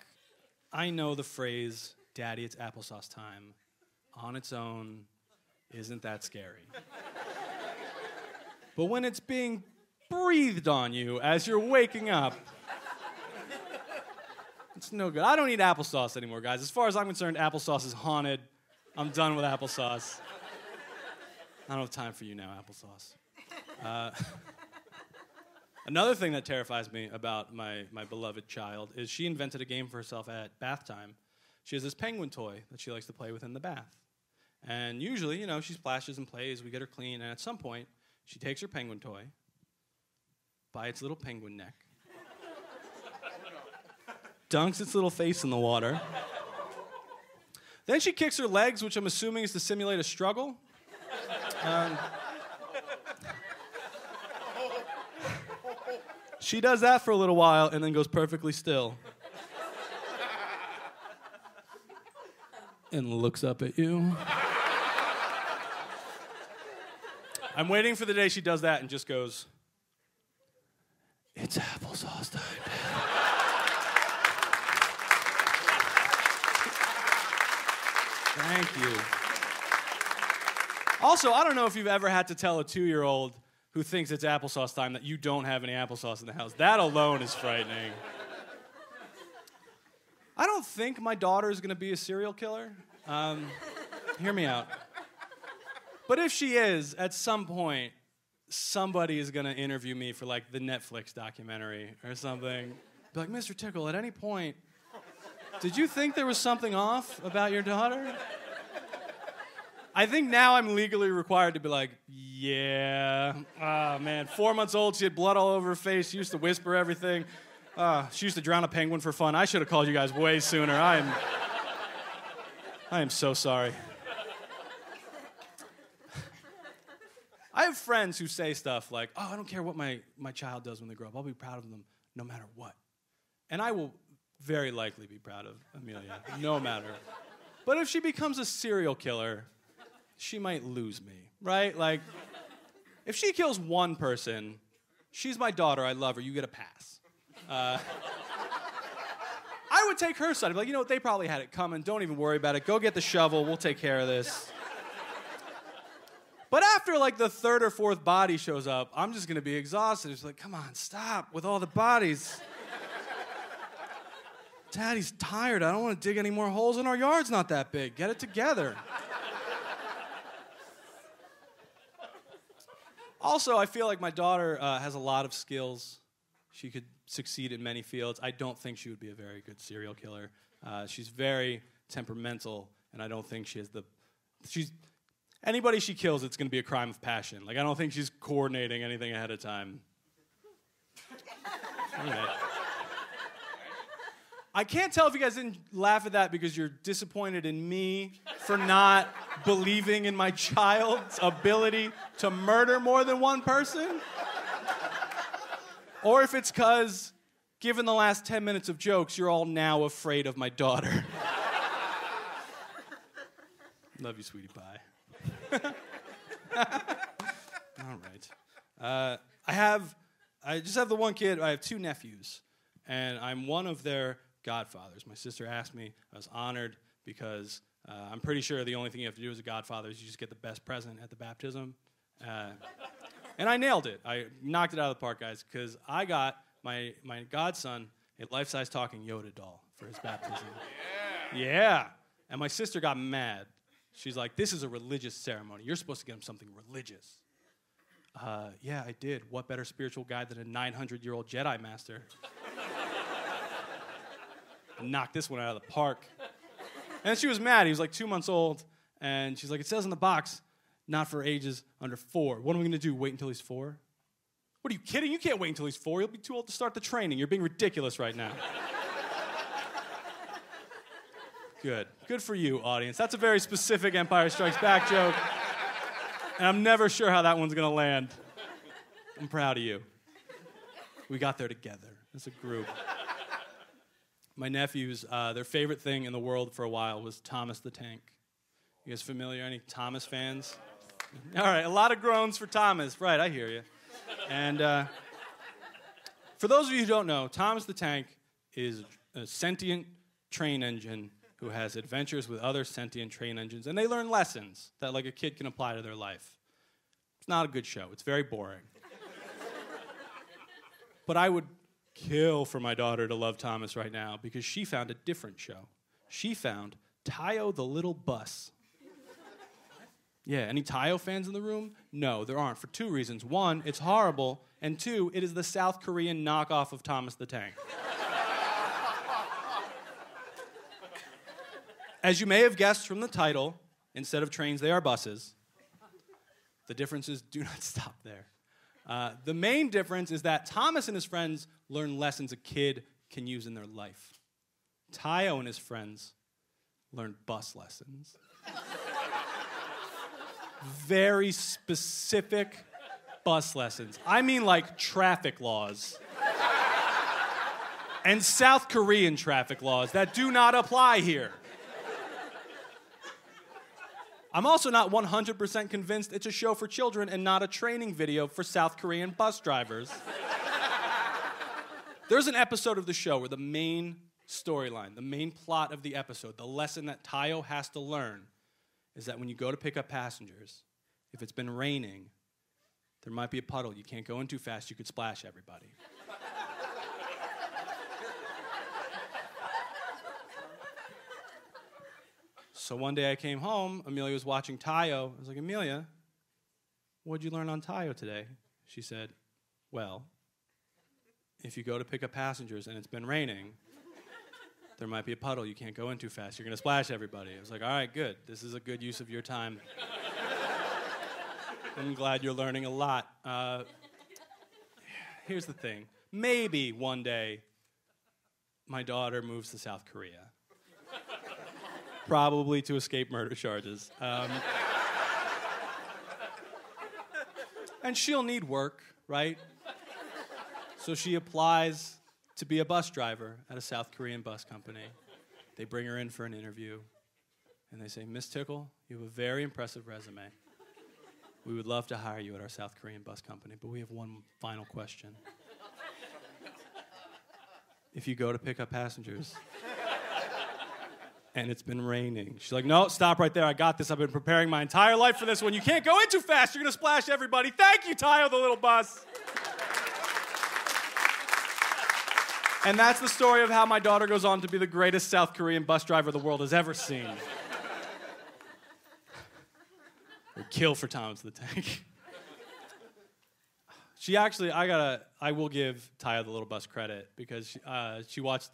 I know the phrase, Daddy, it's applesauce time, on its own isn't that scary. But when it's being breathed on you as you're waking up, it's no good. I don't eat applesauce anymore, guys. As far as I'm concerned, applesauce is haunted. I'm done with applesauce. I don't have time for you now, applesauce. Another thing that terrifies me about my beloved child is she invented a game for herself at bath time. She has this penguin toy that she likes to play with in the bath. And usually, she splashes and plays, we get her clean, and at some point, she takes her penguin toy by its little penguin neck, dunks its little face in the water. Then she kicks her legs, which I'm assuming is to simulate a struggle. She does that for a little while and then goes perfectly still. And looks up at you. I'm waiting for the day she does that and just goes, "It's applesauce time." Thank you. Also, I don't know if you've ever had to tell a 2-year-old who thinks it's applesauce time that you don't have any applesauce in the house. That alone is frightening. I don't think my daughter is going to be a serial killer. Hear me out. But if she is, at some point, somebody is going to interview me for, the Netflix documentary or something. Be like, "Mr. Tickle, at any point, did you think there was something off about your daughter?" I think now I'm legally required to be like, "Yeah, man, 4 months old, she had blood all over her face, she used to whisper everything. She used to drown a penguin for fun. I should have called you guys way sooner. I am so sorry." I have friends who say stuff like, "Oh, I don't care what my child does when they grow up. I'll be proud of them no matter what." And I will very likely be proud of Amelia, no matter. But if she becomes a serial killer, she might lose me, right? If she kills one person, she's my daughter, I love her, you get a pass. I would take her side. I'd be like, they probably had it coming. Don't even worry about it. Go get the shovel. We'll take care of this. But after, the third or fourth body shows up, I'm just going to be exhausted. It's like, come on, stop with all the bodies. Daddy's tired. I don't want to dig any more holes, and our yard's not that big. Get it together. Also, I feel like my daughter has a lot of skills. She could succeed in many fields. I don't think she would be a very good serial killer. She's very temperamental, and I don't think anybody she kills, it's going to be a crime of passion. I don't think she's coordinating anything ahead of time. All right. I can't tell if you guys didn't laugh at that because you're disappointed in me for not believing in my child's ability to murder more than one person. Or if it's because, given the last 10 minutes of jokes, you're all now afraid of my daughter. Love you, sweetie pie. All right. I just have the one kid. I have 2 nephews, and I'm one of their godfathers. My sister asked me. I was honored because I'm pretty sure the only thing you have to do as a godfather is you just get the best present at the baptism. And I nailed it. I knocked it out of the park, guys, because I got my godson a life-size talking Yoda doll for his baptism. Yeah. And my sister got mad. She's like, "This is a religious ceremony. You're supposed to get him something religious." Yeah, I did. What better spiritual guide than a 900-year-old Jedi master? Knocked this one out of the park. And she was mad. He was 2 months old. And she's like, "It says in the box, not for ages under 4. What are we going to do, wait until he's 4? What, are you kidding? You can't wait until he's 4. He'll be too old to start the training. You're being ridiculous right now." Good. Good for you, audience. That's a very specific Empire Strikes Back joke. And I'm never sure how that one's going to land. I'm proud of you. We got there together as a group. My nephews, their favorite thing in the world for a while was Thomas the Tank. You guys familiar? Any Thomas fans? All right, a lot of groans for Thomas. Right, I hear you. And for those of you who don't know, Thomas the Tank is a sentient train engine who has adventures with other sentient train engines, and they learn lessons that a kid can apply to their life. It's not a good show. It's very boring. But I would kill for my daughter to love Thomas right now because she found a different show. She found Tayo the Little Bus. Yeah, any Tayo fans in the room? No, there aren't, for two reasons. One, it's horrible, and two, it is the South Korean knockoff of Thomas the Tank. As you may have guessed from the title, instead of trains, they are buses. The differences do not stop there. The main difference is that Thomas and his friends learn lessons a kid can use in their life. Tayo and his friends learn bus lessons. Very specific bus lessons. I mean like traffic laws. And South Korean traffic laws that do not apply here. I'm also not 100% convinced it's a show for children and not a training video for South Korean bus drivers. There's an episode of the show where the main storyline, the main plot of the episode, the lesson that Tayo has to learn is that when you go to pick up passengers, if it's been raining, there might be a puddle. You can't go in too fast. You could splash everybody. So one day I came home, Amelia was watching Tayo. I was like, Amelia, what'd you learn on Tayo today? She said, well, if you go to pick up passengers and it's been raining, there might be a puddle. You can't go in too fast. You're going to splash everybody. I was like, all right, good. This is a good use of your time. I'm glad you're learning a lot. Here's the thing. Maybe one day my daughter moves to South Korea. Probably to escape murder charges. And she'll need work, right? So she applies to be a bus driver at a South Korean bus company. They bring her in for an interview, and they say, Miss Tickle, you have a very impressive resume. We would love to hire you at our South Korean bus company, but we have one final question. If you go to pick up passengers, and it's been raining. She's like, no, stop right there. I got this. I've been preparing my entire life for this one. You can't go in too fast. You're going to splash everybody. Thank you, Tayo, the little bus. And that's the story of how my daughter goes on to be the greatest South Korean bus driver the world has ever seen. Or kill for Thomas the Tank. She actually, I will give Tayo the little bus credit because she watched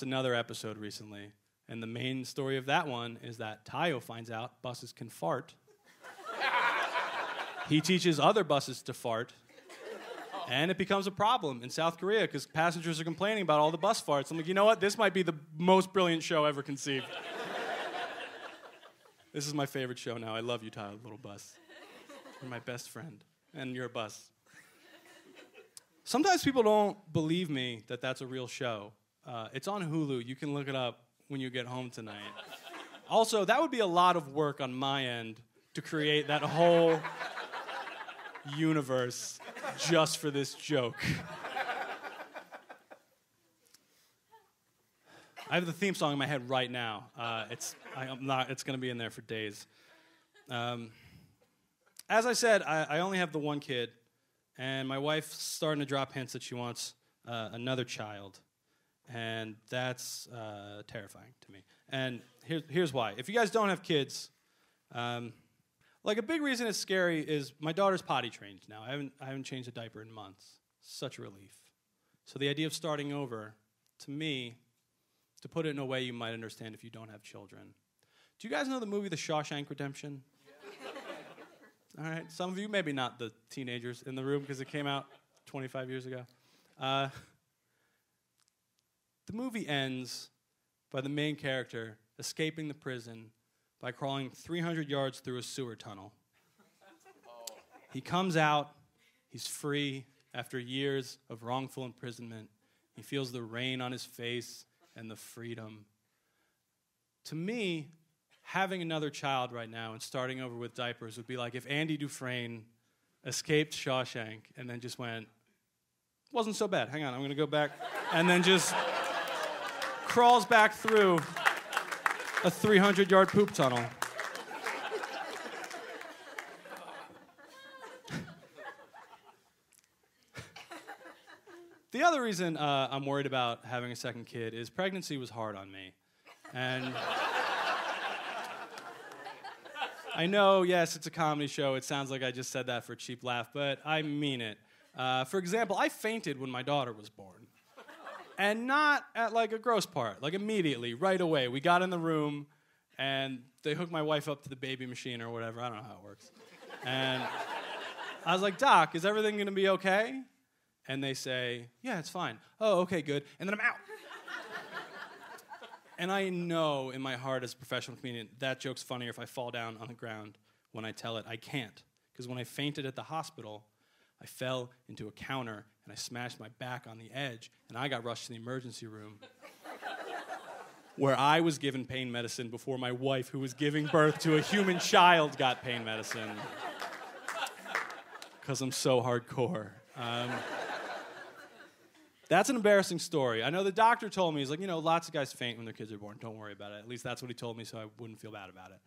another episode recently. And the main story of that one is that Tayo finds out buses can fart. He teaches other buses to fart. And it becomes a problem in South Korea because passengers are complaining about all the bus farts. I'm like, you know what? This might be the most brilliant show ever conceived. This is my favorite show now. I love you, Tayo, little bus. You're my best friend. And you're a bus. Sometimes people don't believe me that that's a real show. It's on Hulu. You can look it up when you get home tonight. Also, that would be a lot of work on my end to create that whole universe just for this joke. I have the theme song in my head right now. It's going to be in there for days. As I said, I only have the one kid, and my wife's starting to drop hints that she wants another child. And that's terrifying to me. And here's why. If you guys don't have kids, like a big reason it's scary is my daughter's potty trained now. I haven't changed a diaper in months. Such a relief. So the idea of starting over, to me, to put it in a way you might understand if you don't have children. Do you guys know the movie The Shawshank Redemption? All right, some of you, maybe not the teenagers in the room because it came out 25 years ago. The movie ends by the main character escaping the prison by crawling 300 yards through a sewer tunnel. He comes out, he's free after years of wrongful imprisonment. He feels the rain on his face and the freedom. To me, having another child right now and starting over with diapers would be like if Andy Dufresne escaped Shawshank and then just went, wasn't so bad, hang on, I'm going to go back, and then just crawls back through a 300-yard poop tunnel. The other reason I'm worried about having a second kid is pregnancy was hard on me. And I know, yes, it's a comedy show. It sounds like I just said that for a cheap laugh, but I mean it. For example, I fainted when my daughter was born. And not at like a gross part, like immediately, right away. We got in the room and they hooked my wife up to the baby machine or whatever. I don't know how it works. And I was like, Doc, is everything gonna be okay? And they say, yeah, it's fine. Oh, okay, good. And then I'm out. And I know in my heart as a professional comedian, that joke's funnier if I fall down on the ground when I tell it. I can't. Because when I fainted at the hospital, I fell into a counter and I smashed my back on the edge and I got rushed to the emergency room where I was given pain medicine before my wife, who was giving birth to a human child, got pain medicine. Because I'm so hardcore. That's an embarrassing story. I know the doctor told me, he's like, lots of guys faint when their kids are born. Don't worry about it. At least that's what he told me, so I wouldn't feel bad about it.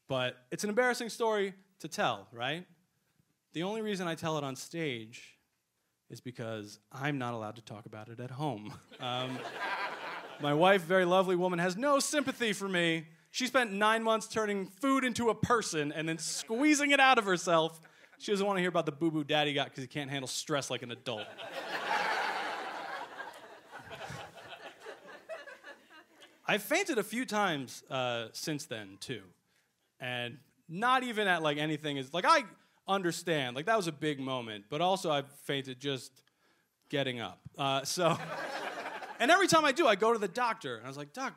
But it's an embarrassing story to tell, right? The only reason I tell it on stage is because I'm not allowed to talk about it at home. My wife, very lovely woman, has no sympathy for me. She spent 9 months turning food into a person and then squeezing it out of herself. She doesn't want to hear about the boo-boo daddy got because he can't handle stress like an adult. I've fainted a few times since then, too. And not even at, like, anything is... Like, I understand. Like, that was a big moment. But also, I've fainted just getting up. And every time I do, I go to the doctor. And I was like, Doc,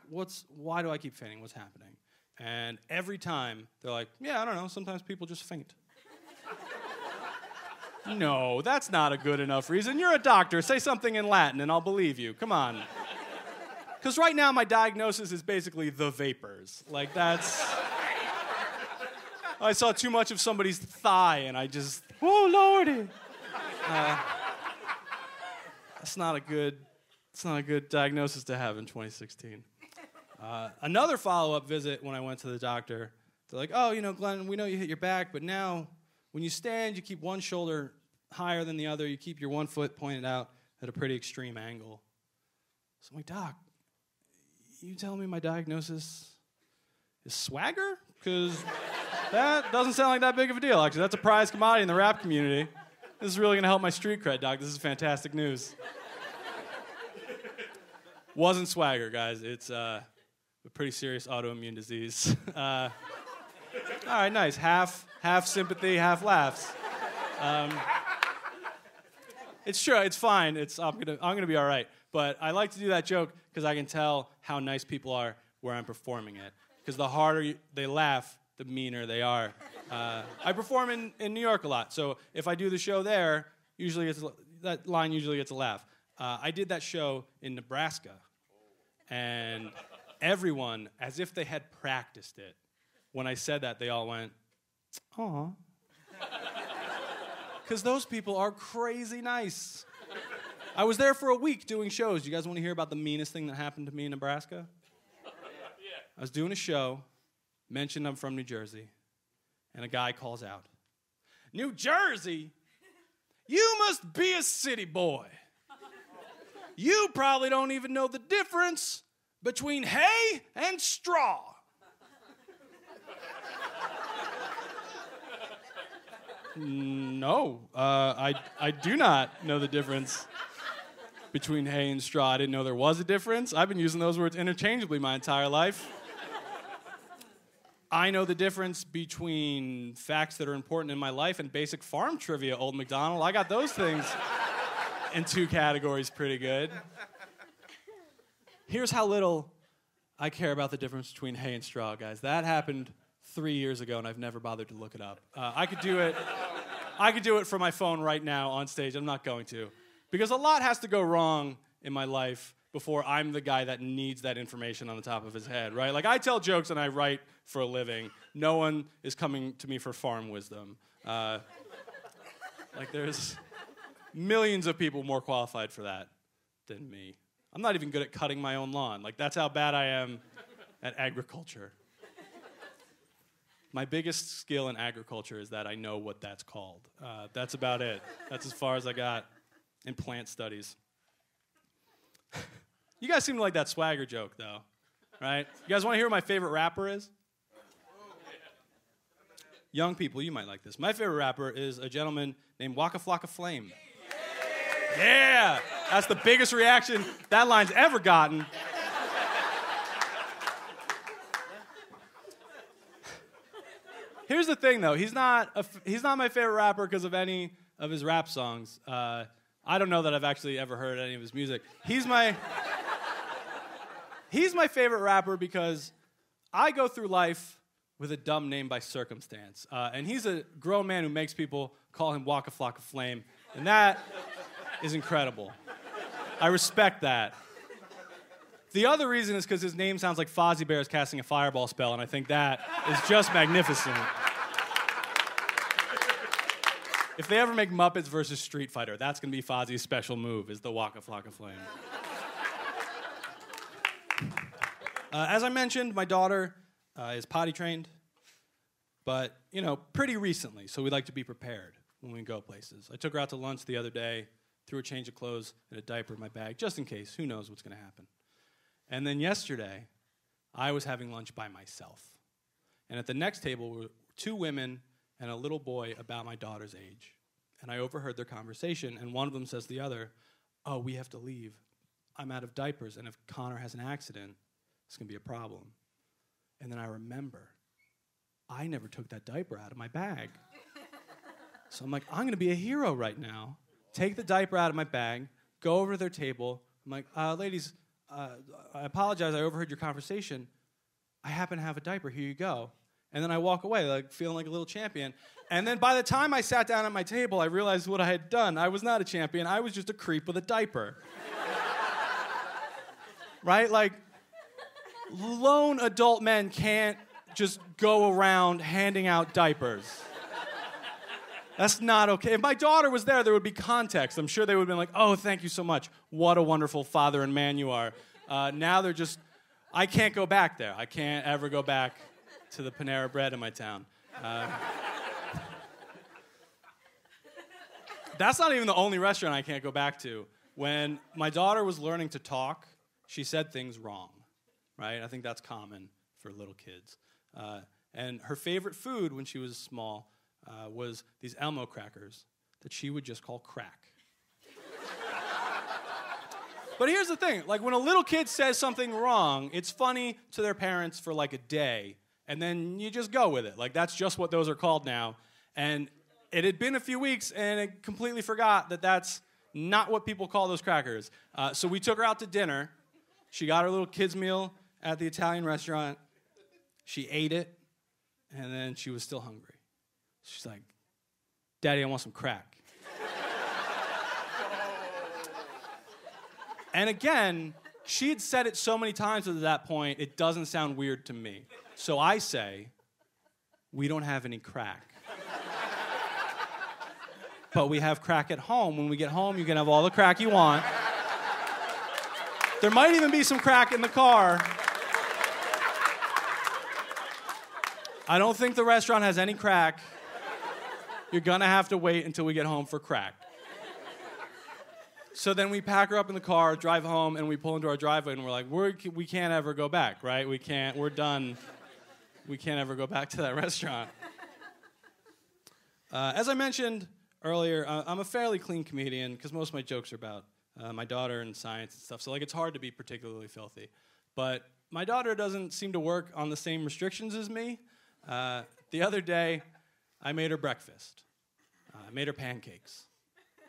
why do I keep fainting? What's happening? And every time, they're like, yeah, I don't know. Sometimes people just faint. No, that's not a good enough reason. You're a doctor. Say something in Latin, and I'll believe you. Come on. Because right now, my diagnosis is basically the vapors. Like, that's... I saw too much of somebody's thigh, and I just... Oh, Lordy! It's not a good diagnosis to have in 2016. Another follow-up visit when I went to the doctor, they're like, oh, Glenn, we know you hit your back, but now when you stand, you keep one shoulder higher than the other. You keep your one foot pointed out at a pretty extreme angle. So I'm like, Doc, you telling me my diagnosis is swagger? Because that doesn't sound like that big of a deal, actually. That's a prized commodity in the rap community. This is really going to help my street cred, Doc. This is fantastic news. Wasn't swagger, guys. It's a pretty serious autoimmune disease. All right, nice. Half sympathy, half laughs. It's true. It's fine. I'm gonna be all right. But I like to do that joke because I can tell how nice people are where I'm performing it. Because the harder they laugh, the meaner they are. I perform in New York a lot, so if I do the show there, that line usually gets a laugh. I did that show in Nebraska, and everyone, as if they had practiced it, when I said that, they all went, aw. Because those people are crazy nice. I was there for a week doing shows. You guys want to hear about the meanest thing that happened to me in Nebraska? I was doing a show, mentioned I'm from New Jersey, and a guy calls out, New Jersey? You must be a city boy. You probably don't even know the difference between hay and straw. No, I do not know the difference between hay and straw. I didn't know there was a difference. I've been using those words interchangeably my entire life. I know the difference between facts that are important in my life and basic farm trivia, Old MacDonald. I got those things in 2 categories pretty good. Here's how little I care about the difference between hay and straw, guys. That happened 3 years ago, and I've never bothered to look it up. I could do it from my phone right now on stage. I'm not going to. Because a lot has to go wrong in my life before I'm the guy that needs that information on the top of his head, right? Like, I tell jokes and I write for a living. No one is coming to me for farm wisdom. There's millions of people more qualified for that than me. I'm not even good at cutting my own lawn. Like, that's how bad I am at agriculture. My biggest skill in agriculture is that I know what that's called. That's about it. That's as far as I got. in plant studies. You guys seem to like that swagger joke, though, right? You guys want to hear what my favorite rapper is? Young people, you might like this. My favorite rapper is a gentleman named Waka Flocka Flame. Yeah! That's the biggest reaction that line's ever gotten. Here's the thing, though. He's not my favorite rapper because of any of his rap songs. I don't know that I've actually ever heard any of his music. He's my favorite rapper because I go through life with a dumb name by circumstance. And he's a grown man who makes people call him Waka Flocka Flame. And that is incredible. I respect that. The other reason is because his name sounds like Fozzie Bear is casting a fireball spell, and I think that is just magnificent. If they ever make Muppets versus Street Fighter, that's going to be Fozzie's special move, is the Waka Flocka Flame. As I mentioned, my daughter is potty trained, but, pretty recently, so we like to be prepared when we go places. I took her out to lunch the other day, threw a change of clothes and a diaper in my bag, just in case. Who knows what's going to happen. And then yesterday, I was having lunch by myself. And at the next table were 2 women and a little boy about my daughter's age. And I overheard their conversation, and one of them says to the other, "Oh, we have to leave. I'm out of diapers, and if Connor has an accident, it's going to be a problem." And then I remember, I never took that diaper out of my bag. So I'm like, I'm going to be a hero right now. Take the diaper out of my bag, go over to their table. I'm like, ladies, I apologize, I overheard your conversation. I happen to have a diaper, here you go. And then I walk away, like feeling like a little champion. And then by the time I sat down at my table, I realized what I had done. I was not a champion, I was just a creep with a diaper. Right? Like, lone adult men can't just go around handing out diapers. That's not okay. If my daughter was there would be context. I'm sure they would have been like, "Oh, thank you so much. What a wonderful father and man you are." Now they're just, I can't go back there. I can't ever go back to the Panera Bread in my town. That's not even the only restaurant I can't go back to. When my daughter was learning to talk, she said things wrong, right? I think that's common for little kids. And her favorite food when she was small was these Elmo crackers that she would just call crack. But here's the thing, like when a little kid says something wrong, it's funny to their parents for like a day, and then you just go with it. Like that's just what those are called now. And it had been a few weeks, and I completely forgot that that's not what people call those crackers. So we took her out to dinner. She got her little kids' meal at the Italian restaurant. She ate it, and then she was still hungry. She's like, "Daddy, I want some crack." And again, she had said it so many times at that point, it doesn't sound weird to me. So I say, "We don't have any crack. But we have crack at home. When we get home, you can have all the crack you want. There might even be some crack in the car. I don't think the restaurant has any crack. You're gonna have to wait until we get home for crack." So then we pack her up in the car, drive home, and we pull into our driveway, and we're like, we can't ever go back, right? We're done. We can't ever go back to that restaurant. As I mentioned earlier, I'm a fairly clean comedian because most of my jokes are about my daughter and science and stuff. So like it's hard to be particularly filthy. But my daughter doesn't seem to work on the same restrictions as me. The other day, I made her breakfast. I made her pancakes.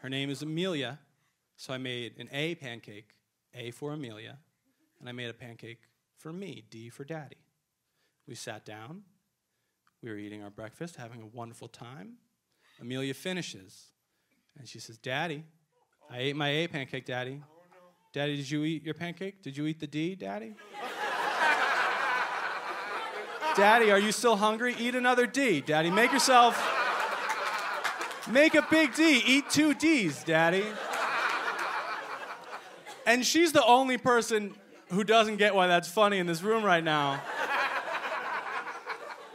Her name is Amelia, so I made an A pancake, A for Amelia, and I made a pancake for me, D for Daddy. We sat down. We were eating our breakfast, having a wonderful time. Amelia finishes, and she says, "Daddy, I ate my A pancake, Daddy." "Daddy, did you eat your pancake? Did you eat the D, Daddy?" "Daddy, are you still hungry? Eat another D. Daddy, make a big D. Eat 2 Ds, Daddy." And she's the only person who doesn't get why that's funny in this room right now.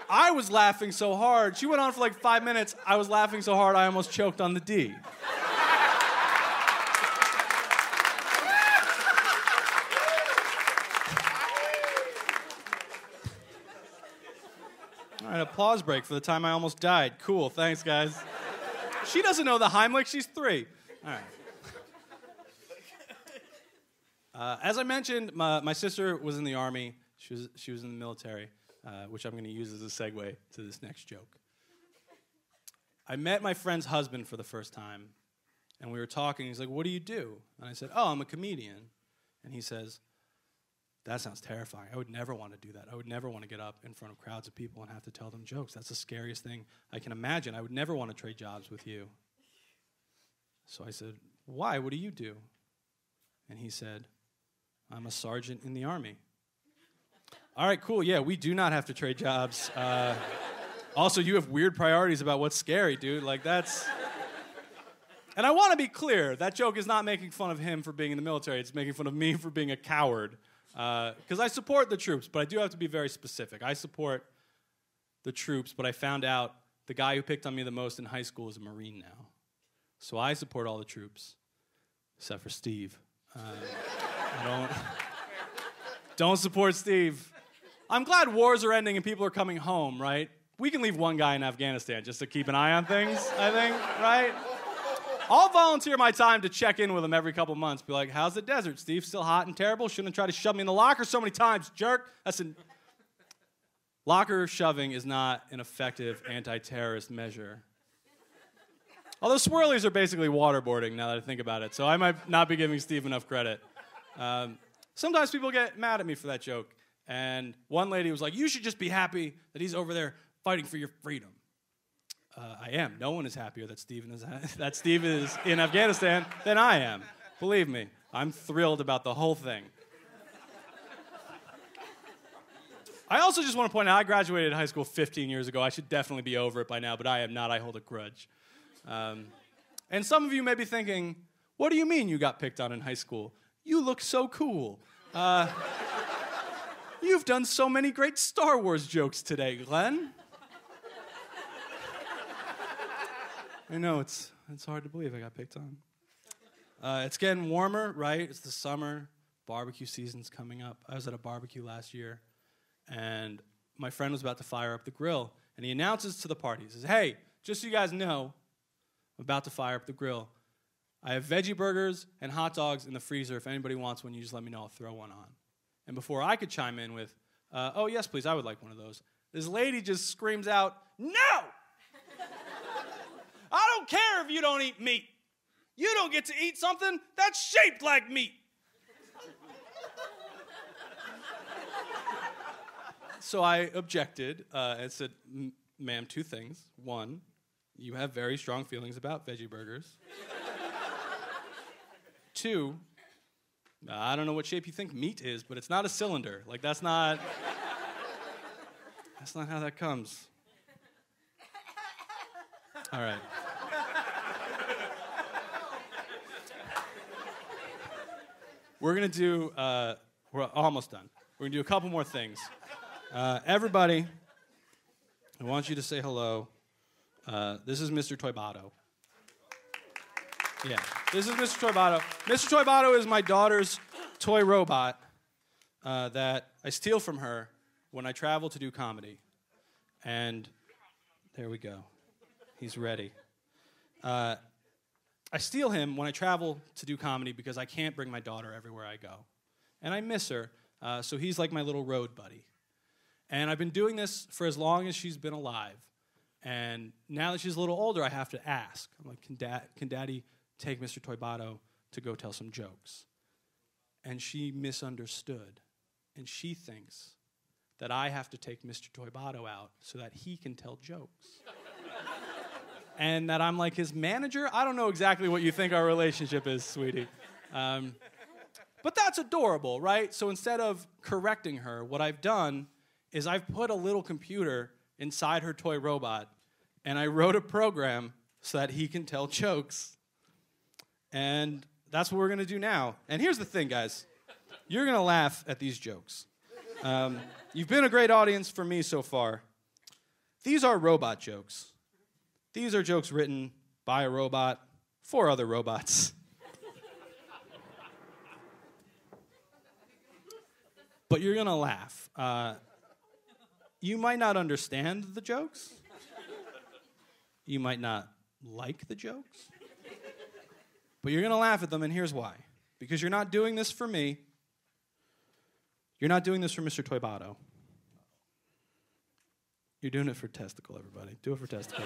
I was laughing so hard. She went on for like 5 minutes. I was laughing so hard I almost choked on the D. applause break for the time I almost died. Cool, thanks, guys. She doesn't know the Heimlich. She's 3. All right. As I mentioned, my sister was in the Army. She was in the military, which I'm going to use as a segue to this next joke. I met my friend's husband for the first time, and we were talking. He's like, "What do you do?" And I said, "Oh, I'm a comedian." And he says, "That sounds terrifying. I would never want to do that. I would never want to get up in front of crowds of people and have to tell them jokes. That's the scariest thing I can imagine. I would never want to trade jobs with you." So I said, "Why? What do you do?" And he said, "I'm a sergeant in the Army." All right, cool. Yeah, we do not have to trade jobs. Also, you have weird priorities about what's scary, dude. Like, that's... And I want to be clear, that joke is not making fun of him for being in the military. It's making fun of me for being a coward. Because I support the troops, but I do have to be very specific. I support the troops, but I found out the guy who picked on me the most in high school is a Marine now. So I support all the troops, except for Steve. I don't support Steve. I'm glad wars are ending and people are coming home, right? We can leave one guy in Afghanistan just to keep an eye on things, I think, right? I'll volunteer my time to check in with him every couple months. Be like, "How's the desert, Steve? Still hot and terrible? Shouldn't have tried to shove me in the locker so many times, jerk." Locker shoving is not an effective anti-terrorist measure. Although swirlies are basically waterboarding, now that I think about it, so I might not be giving Steve enough credit. Sometimes people get mad at me for that joke, and one lady was like, "You should just be happy that he's over there fighting for your freedom." I am. No one is happier that Steve is in Afghanistan than I am. Believe me, I'm thrilled about the whole thing. I also just want to point out, I graduated high school 15 years ago. I should definitely be over it by now, but I am not. I hold a grudge. And some of you may be thinking, "What do you mean you got picked on in high school? You look so cool. You've done so many great Star Wars jokes today, Glenn." I know, it's hard to believe I got picked on. It's getting warmer, right? It's the summer. Barbecue season's coming up. I was at a barbecue last year, and my friend was about to fire up the grill, and he announces to the party, he says, "Hey, just so you guys know, I'm about to fire up the grill. I have veggie burgers and hot dogs in the freezer. If anybody wants one, you just let me know. I'll throw one on." And before I could chime in with, "Oh, yes, please, I would like one of those," this lady just screams out, "No! I don't care if you don't eat meat. You don't get to eat something that's shaped like meat." So I objected and said, "Ma'am, 2 things. 1, you have very strong feelings about veggie burgers. 2, I don't know what shape you think meat is, but it's not a cylinder. Like, that's not how that comes." All right. We're going to do, we're almost done. We're going to do a couple more things. Everybody, I want you to say hello. This is Mr. Toybato. Yeah, this is Mr. Toybato. Mr. Toybato is my daughter's toy robot that I steal from her when I travel to do comedy. And there we go. He's ready. I steal him when I travel to do comedy because I can't bring my daughter everywhere I go. And I miss her, so he's like my little road buddy. And I've been doing this for as long as she's been alive. And now that she's a little older, I have to ask. I'm like, can Daddy take Mr. Toybato to go tell some jokes? And she misunderstood. And she thinks that I have to take Mr. Toybato out so that he can tell jokes. And that I'm like his manager? I don't know exactly what you think our relationship is, sweetie. But that's adorable, right? So instead of correcting her, what I've done is I've put a little computer inside her toy robot, and I wrote a program so that he can tell jokes. And that's what we're going to do now. And here's the thing, guys. You're going to laugh at these jokes. You've been a great audience for me so far. These are robot jokes. These are jokes written by a robot for other robots. But you're going to laugh. You might not understand the jokes. You might not like the jokes. But you're going to laugh at them, and here's why. Because you're not doing this for me. You're not doing this for Mr. Toybato. You're doing it for Testicle, everybody. Do it for Testicle.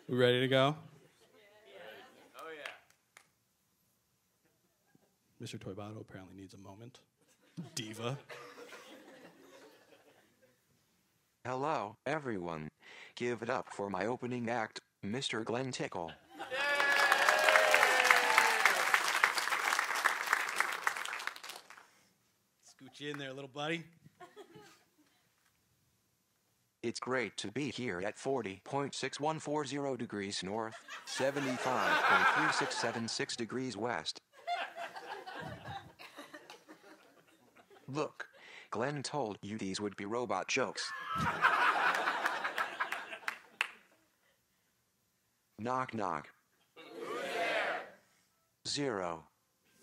We ready to go? Oh, yeah. Mr. Toybato apparently needs a moment. Diva. Hello, everyone. Give it up for my opening act, Mr. Glen Tickle. Scoot you in there, little buddy. It's great to be here at 40.6140 degrees north, 75.3676 degrees west. Look, Glenn told you these would be robot jokes. Knock, knock. Who's there? 0.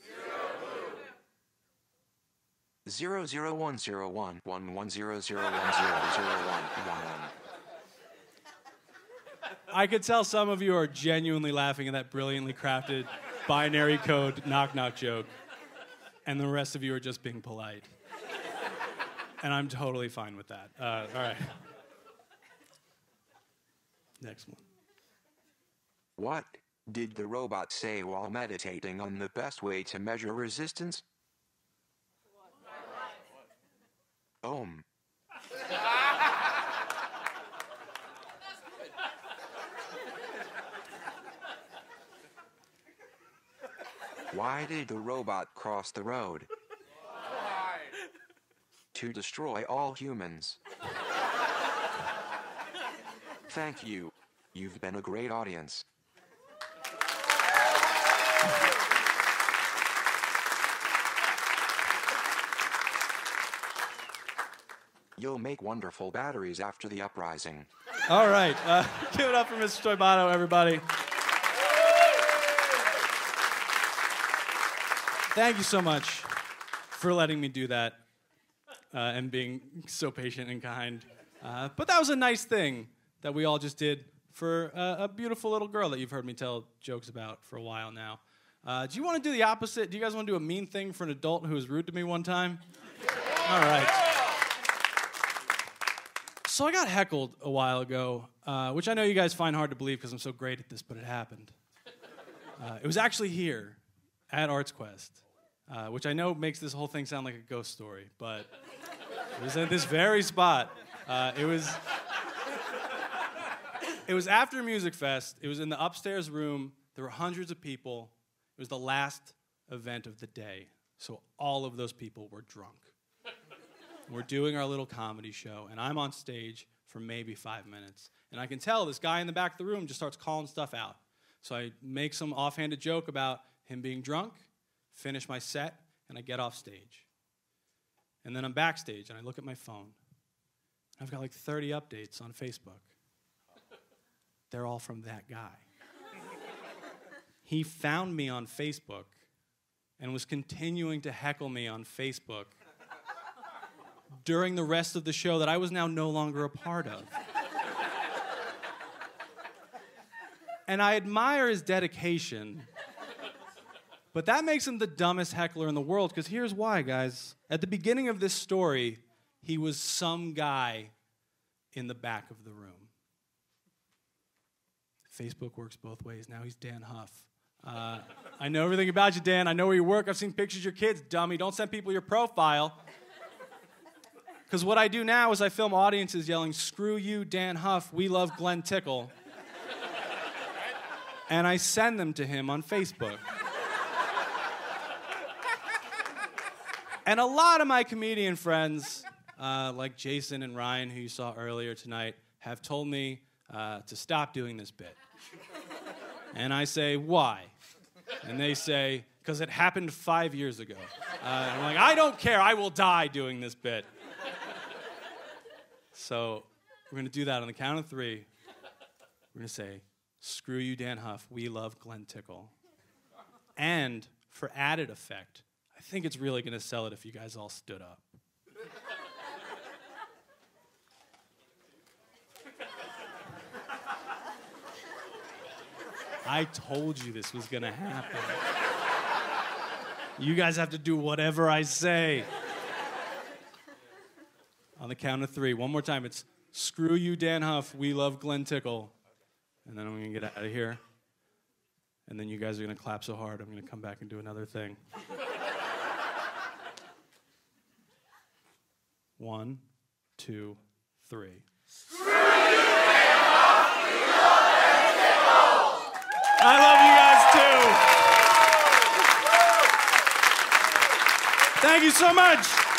0 who? 001011100100111. I could tell some of you are genuinely laughing at that brilliantly crafted binary code knock-knock joke, and the rest of you are just being polite. And I'm totally fine with that. All right. Next one. What did the robot say while meditating on the best way to measure resistance? Ohm. Why did the robot cross the road? Why? To destroy all humans. Thank you. You've been a great audience. You'll make wonderful batteries after the uprising. All right. Give it up for Mr. Toybato, everybody. Thank you so much for letting me do that and being so patient and kind. But that was a nice thing that we all just did for a beautiful little girl that you've heard me tell jokes about for a while now. Do you want to do the opposite? Do you guys want to do a mean thing for an adult who was rude to me one time? All right. So I got heckled a while ago, which I know you guys find hard to believe because I'm so great at this, but it happened. It was actually here at Arts Quest, which I know makes this whole thing sound like a ghost story, but it was at this very spot. It was after Music Fest. It was in the upstairs room. There were hundreds of people. It was the last event of the day, so all of those people were drunk. We're doing our little comedy show, and I'm on stage for maybe 5 minutes. And I can tell this guy in the back of the room just starts calling stuff out. So I make some offhanded joke about him being drunk, finish my set, and I get off stage. And then I'm backstage, and I look at my phone. I've got like 30 updates on Facebook. They're all from that guy. He found me on Facebook and was continuing to heckle me on Facebook during the rest of the show that I was now no longer a part of. And I admire his dedication, but that makes him the dumbest heckler in the world, because here's why, guys. At the beginning of this story, he was some guy in the back of the room. Facebook works both ways. Now he's Dan Huff. I know everything about you, Dan. I know where you work. I've seen pictures of your kids, dummy. Don't send people your profile. Because what I do now is I film audiences yelling, "Screw you, Dan Huff, we love Glen Tickle." And I send them to him on Facebook. And a lot of my comedian friends, like Jason and Ryan, who you saw earlier tonight, have told me to stop doing this bit. And I say, why? And they say, because it happened 5 years ago. I'm like, I don't care, I will die doing this bit. So we're going to do that on the count of 3. We're going to say, "Screw you, Dan Huff, we love Glen Tickle." And for added effect, I think it's really going to sell it if you guys all stood up. I told you this was going to happen. You guys have to do whatever I say. On the count of 3. One more time. It's screw you, Dan Huff. We love Glen Tickle. And then I'm going to get out of here. And then you guys are going to clap so hard, I'm going to come back and do another thing. 1, 2, 3. Screw you, Dan Huff. We love Glen Tickle. I love you guys too. Thank you so much.